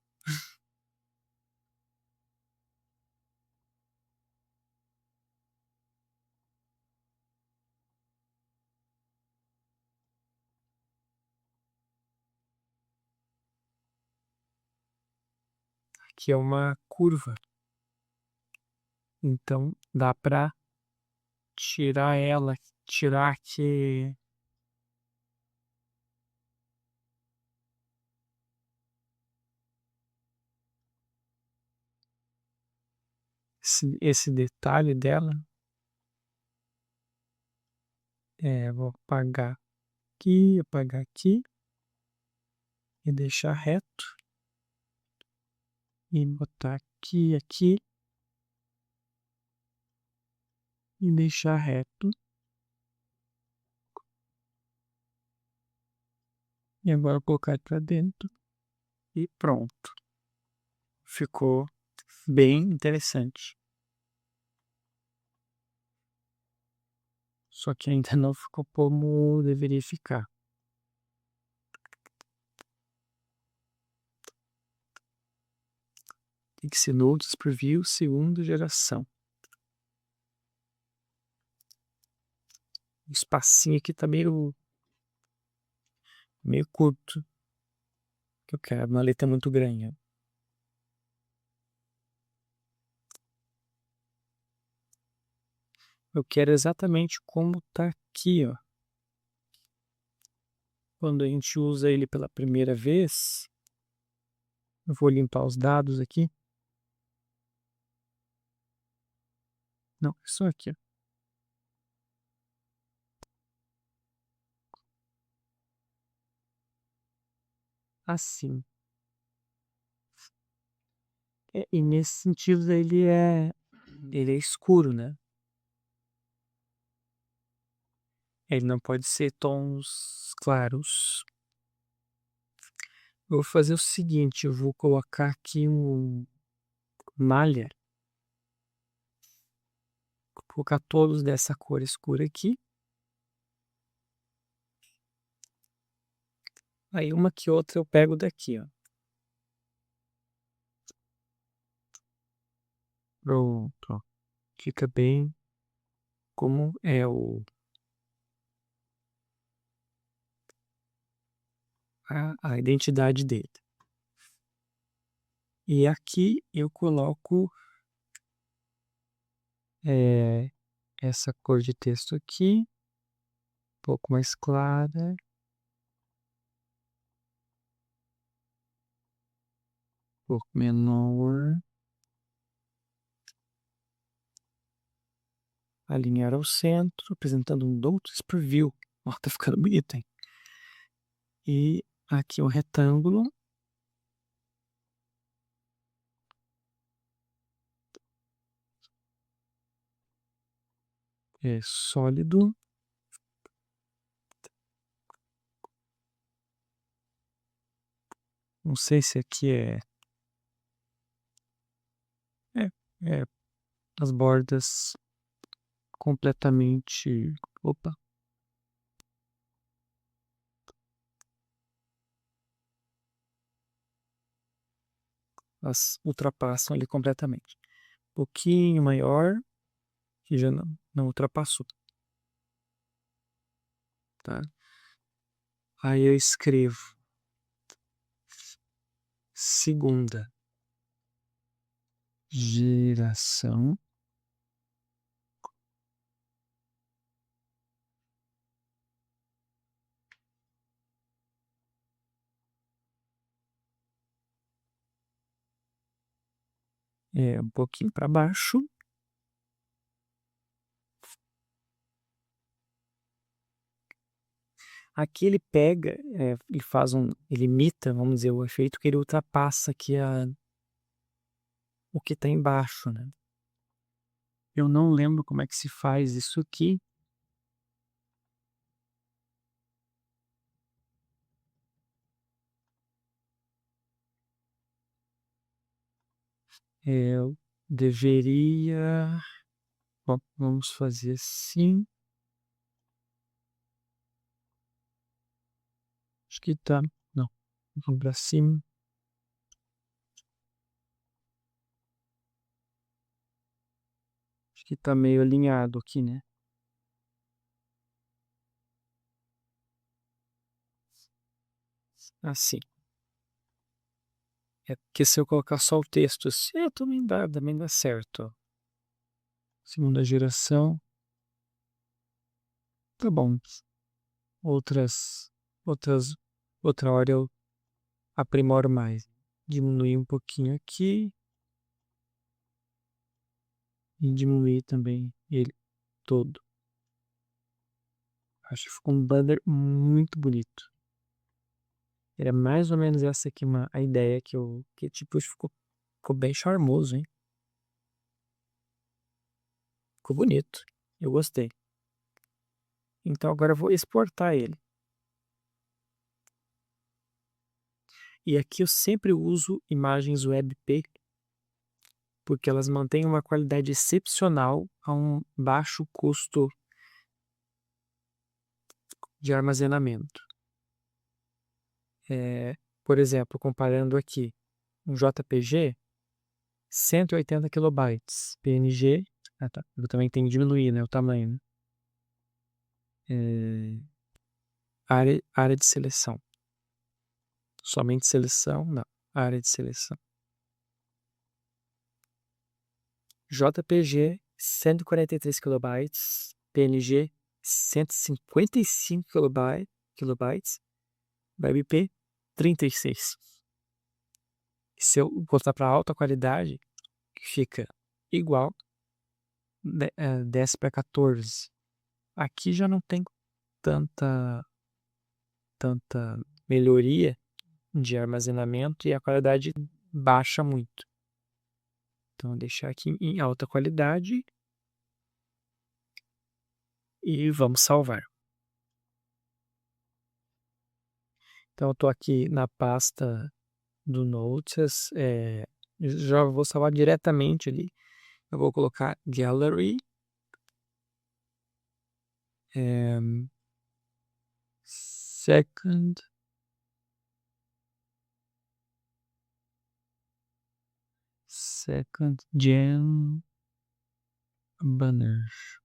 Aqui é uma curva, então dá pra tirar ela, tirar aqui esse detalhe dela. Vou apagar aqui e deixar reto e botar aqui e deixar reto. E agora colocar para dentro e pronto. Ficou bem interessante. Só que ainda não ficou como deveria ficar. Tem que ser Notes Preview segunda geração. O espacinho aqui tá meio curto. Que eu quero uma letra muito grande. Eu quero exatamente como tá aqui, ó. Quando a gente usa ele pela primeira vez, eu vou limpar os dados aqui. Não, é só aqui, ó. Assim. E nesse sentido ele é escuro, né? Ele não pode ser tons claros. Eu vou fazer o seguinte, eu vou colocar aqui malha. Vou colocar todos dessa cor escura aqui. Aí uma que outra eu pego daqui, ó. Pronto, ó. Fica bem como é a identidade dele. E aqui eu coloco essa cor de texto aqui, um pouco mais clara. Um pouco menor. Alinhar ao centro, apresentando um Notes Preview. Ó, tá ficando bonito, hein? E aqui o retângulo. É sólido. Não sei se aqui é as bordas completamente. Opa! Elas ultrapassam ali completamente. Um pouquinho maior, que já não ultrapassou. Tá? Aí eu escrevo segunda geração. Um pouquinho para baixo. Aqui ele pega, ele imita, vamos dizer, o efeito que ele ultrapassa aqui o que está embaixo, né? Eu não lembro como é que se faz isso aqui. Eu deveria... Bom, vamos fazer assim. Acho que tá... Não, vamos para cima. Acho que tá meio alinhado aqui, né? Assim. É porque se eu colocar só o texto assim, também dá certo. Segunda geração. Tá bom. Outra hora eu aprimoro mais. Diminuir um pouquinho aqui. E diminuir também ele todo. Acho que ficou um banner muito bonito. Era mais ou menos essa aqui a ideia que tipo, ficou bem charmoso, hein? Ficou bonito. Eu gostei. Então agora eu vou exportar ele. E aqui eu sempre uso imagens WebP, porque elas mantêm uma qualidade excepcional a um baixo custo de armazenamento. Por exemplo, comparando aqui, um JPG, 180 KB, PNG, tá, eu também tenho que diminuir, né, o tamanho, né? Área de seleção. Somente seleção, não, área de seleção. JPG, 143 KB, PNG, 155 KB, WebP, 36. E se eu botar para alta qualidade, fica igual, desce para 14. Aqui já não tem tanta melhoria de armazenamento e a qualidade baixa muito. Então, vou deixar aqui em alta qualidade e vamos salvar. Então, eu estou aqui na pasta do Notes, já vou salvar diretamente ali. Eu vou colocar Gallery, Second Gen Banners.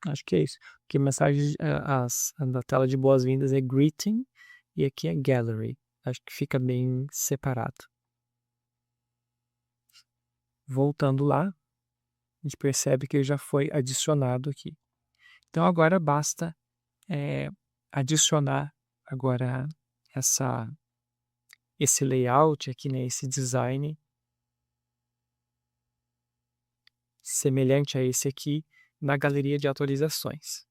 Acho que é isso. Porque mensagem da tela de boas-vindas é Greeting e aqui é Gallery. Acho que fica bem separado. Voltando lá, a gente percebe que ele já foi adicionado aqui. Então agora basta adicionar agora esse layout aqui, né, esse design semelhante a esse aqui na galeria de atualizações.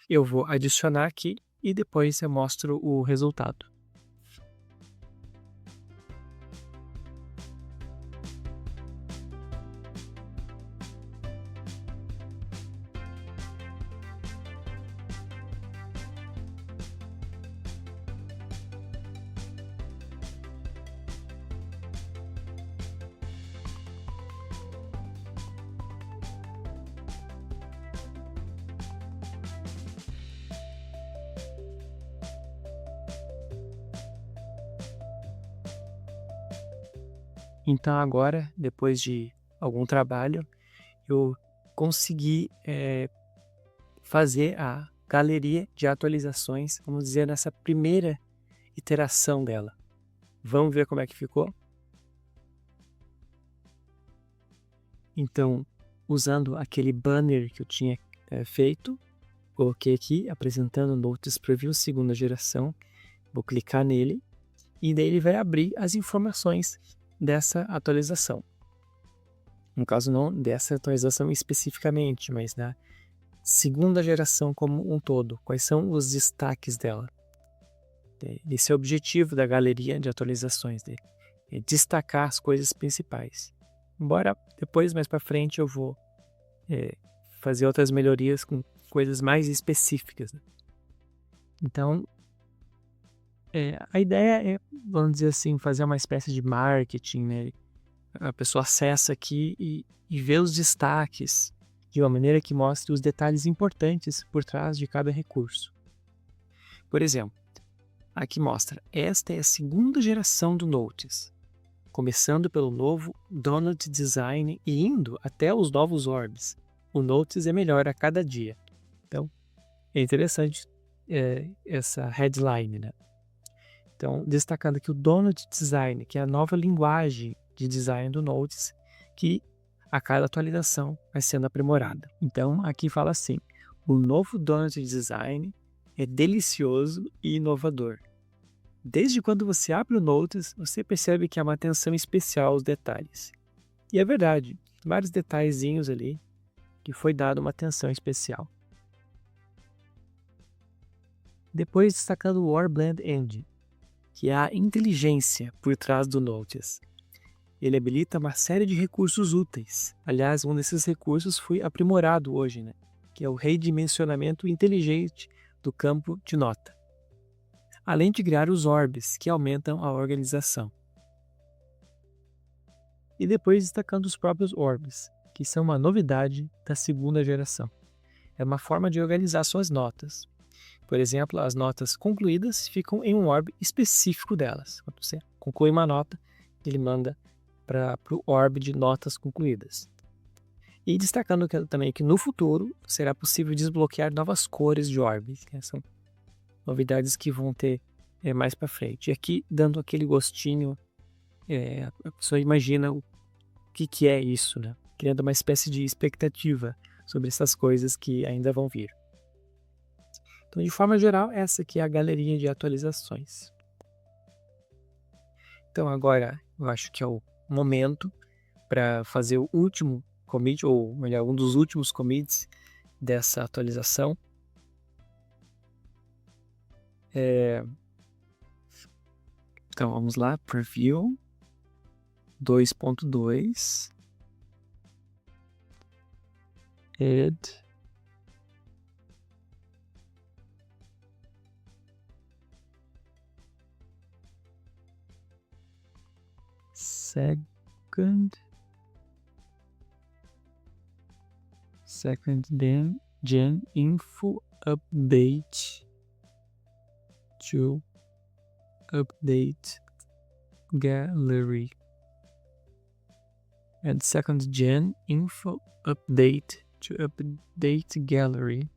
Eu vou adicionar aqui e depois eu mostro o resultado. Então agora, depois de algum trabalho, eu consegui fazer a galeria de atualizações, vamos dizer, nessa primeira iteração dela. Vamos ver como é que ficou? Então, usando aquele banner que eu tinha feito, coloquei aqui, apresentando o Notes Preview segunda geração. Vou clicar nele e daí ele vai abrir as informações dessa atualização. No caso, não dessa atualização especificamente, mas da segunda geração como um todo. Quais são os destaques dela? Esse é o objetivo da galeria de atualizações dele, é destacar as coisas principais. Embora depois, mais para frente, eu vou fazer outras melhorias com coisas mais específicas, né? Então, a ideia é, vamos dizer assim, fazer uma espécie de marketing, né? A pessoa acessa aqui e vê os destaques de uma maneira que mostre os detalhes importantes por trás de cada recurso. Por exemplo, aqui mostra, esta é a segunda geração do Notice, começando pelo novo Donut Design e indo até os novos orbs. O Notice é melhor a cada dia. Então, é interessante essa headline, né? Então, destacando aqui o Donut Design, que é a nova linguagem de design do Notice, que a cada atualização vai sendo aprimorada. Então, aqui fala assim, o novo Donut Design é delicioso e inovador. Desde quando você abre o Notice, você percebe que há uma atenção especial aos detalhes. E é verdade, vários detalhezinhos ali que foi dado uma atenção especial. Depois destacando o Warblend Engine, que é a inteligência por trás do Notice. Ele habilita uma série de recursos úteis. Aliás, um desses recursos foi aprimorado hoje, né? Que é o redimensionamento inteligente do campo de nota. Além de criar os orbes, que aumentam a organização. E depois destacando os próprios orbes, que são uma novidade da segunda geração. É uma forma de organizar suas notas. Por exemplo, as notas concluídas ficam em um orb específico delas. Quando você conclui uma nota, ele manda para o orb de notas concluídas. E destacando também que no futuro será possível desbloquear novas cores de orbes, que são novidades que vão ter mais para frente. E aqui, dando aquele gostinho, a pessoa imagina o que é isso, né? Criando uma espécie de expectativa sobre essas coisas que ainda vão vir. Então, de forma geral, essa aqui é a galeria de atualizações. Então, agora, eu acho que é o momento para fazer o último commit, ou melhor, um dos últimos commits dessa atualização. Então, vamos lá, Preview 2.2 Add second gen info update to update gallery. And second gen info update to update gallery.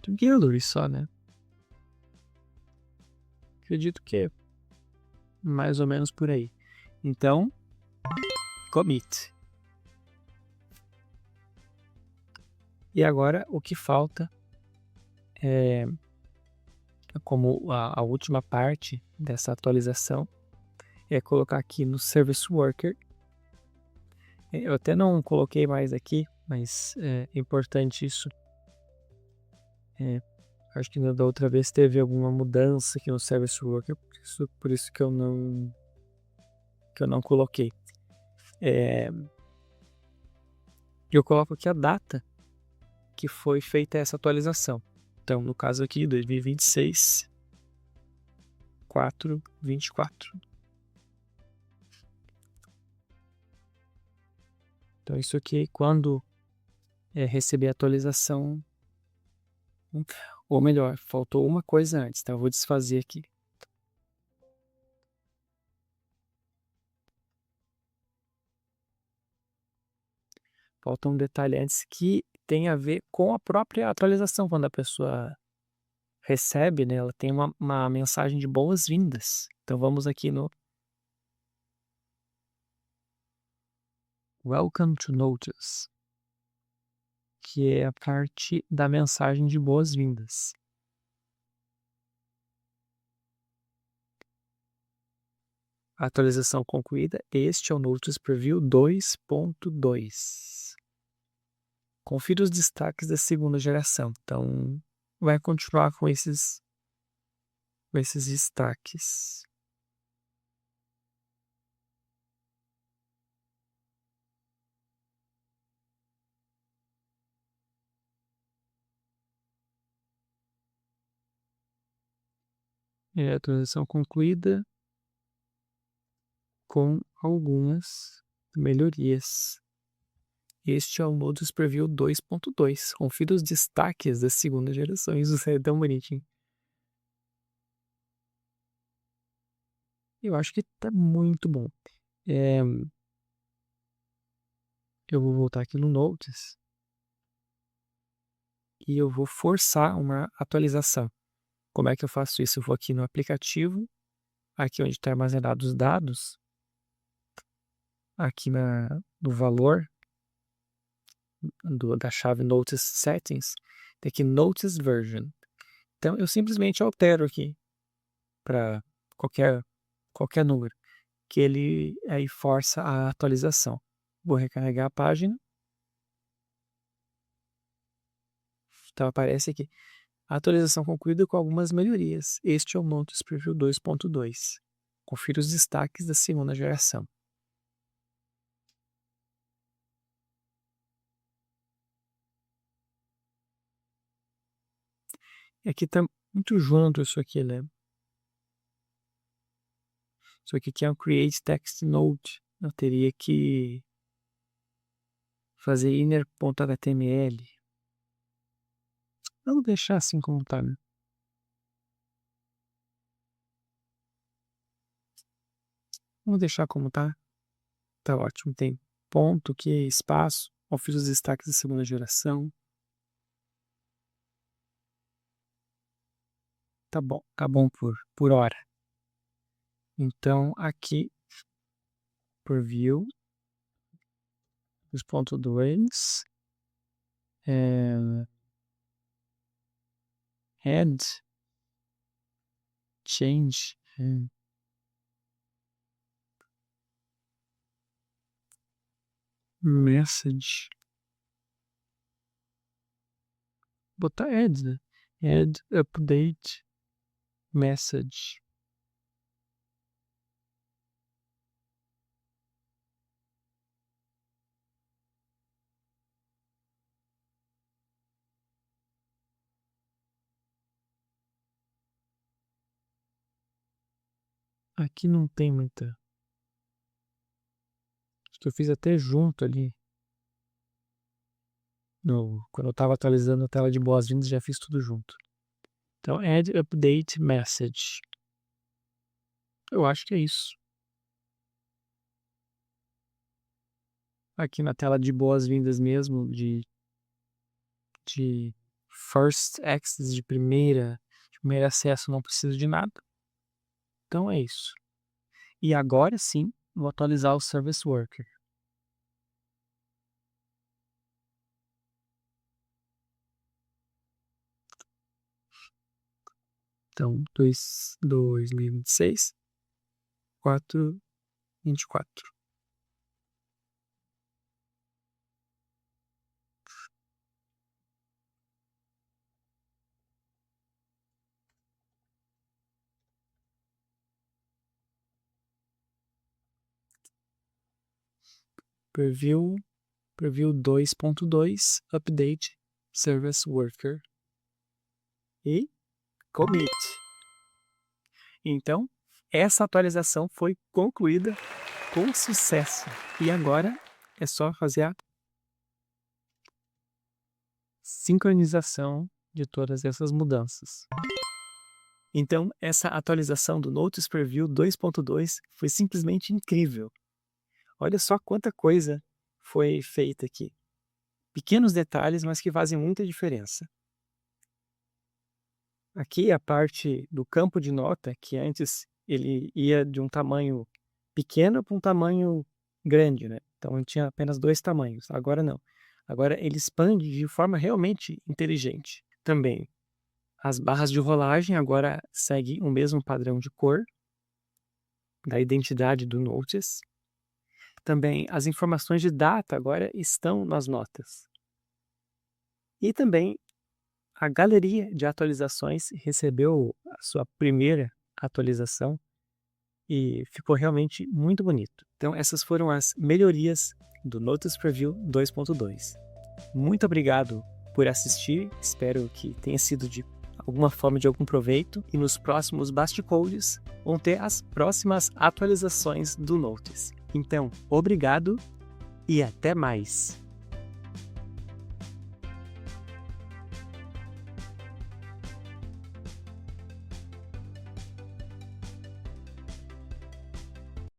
To gallery só, né? Acredito que é mais ou menos por aí. Então, commit. E agora o que falta como a última parte dessa atualização é colocar aqui no Service Worker. Eu até não coloquei mais aqui, mas é importante isso. Acho que da outra vez teve alguma mudança aqui no Service Worker, por isso que eu não coloquei. Eu coloco aqui a data que foi feita essa atualização. Então, no caso aqui, 2026, 4/24. Então, isso aqui, quando receber a atualização, ou melhor, faltou uma coisa antes, tá? Eu vou desfazer aqui. Falta um detalhe antes que tem a ver com a própria atualização. Quando a pessoa recebe, né, ela tem uma mensagem de boas-vindas. Então vamos aqui no Welcome to Notice, que é a parte da mensagem de boas-vindas. A atualização concluída, este é o Notice Preview 2.2. Confira os destaques da segunda geração. Então, vai continuar com esses com esses destaques. A atualização concluída com algumas melhorias. Este é o Lotus Preview 2.2. Confira os destaques da segunda geração. Isso é tão bonitinho. Eu acho que tá muito bom. Eu vou voltar aqui no Notes e eu vou forçar uma atualização. Como é que eu faço isso? Eu vou aqui no aplicativo, aqui onde está armazenado os dados, aqui no valor da chave Notice Settings, tem aqui Notice Version. Então eu simplesmente altero aqui para qualquer número, que ele aí força a atualização. Vou recarregar a página. Então aparece aqui. A atualização concluída com algumas melhorias. Este é o Notice Preview 2.2. Confira os destaques da segunda geração. E aqui está muito junto isso aqui, né? Isso aqui é um Create Text Node. Eu teria que fazer inner.html. Vamos deixar assim como está, né? Vamos deixar como está. Tá ótimo. Tem ponto, que espaço. Confira os destaques da segunda geração. Tá bom por hora. Então, aqui, por view, 2.2, add, change, message, botar add, né? Add, update, message. Aqui não tem muita. Acho que eu fiz até junto ali. Quando eu estava atualizando a tela de boas-vindas, já fiz tudo junto. Então, add update message. Eu acho que é isso. Aqui na tela de boas-vindas mesmo, de first access, de primeiro acesso, não preciso de nada. Então é isso. E agora sim, vou atualizar o Service Worker. Então, 2026, 4/24. Preview 2.2, Update, Service Worker e Commit. Então, essa atualização foi concluída com sucesso. E agora é só fazer a sincronização de todas essas mudanças. Então, essa atualização do Notice Preview 2.2 foi simplesmente incrível. Olha só quanta coisa foi feita aqui. Pequenos detalhes, mas que fazem muita diferença. Aqui a parte do campo de nota, que antes ele ia de um tamanho pequeno para um tamanho grande, né? Então tinha apenas 2 tamanhos. Agora não. Agora ele expande de forma realmente inteligente. Também as barras de rolagem agora seguem o mesmo padrão de cor da identidade do Notice. Também as informações de data agora estão nas notas. E também a galeria de atualizações recebeu a sua primeira atualização e ficou realmente muito bonito. Então essas foram as melhorias do Notice Preview 2.2. Muito obrigado por assistir, espero que tenha sido de alguma forma de algum proveito, e nos próximos Basticodes vão ter as próximas atualizações do Notice. Então, obrigado e até mais!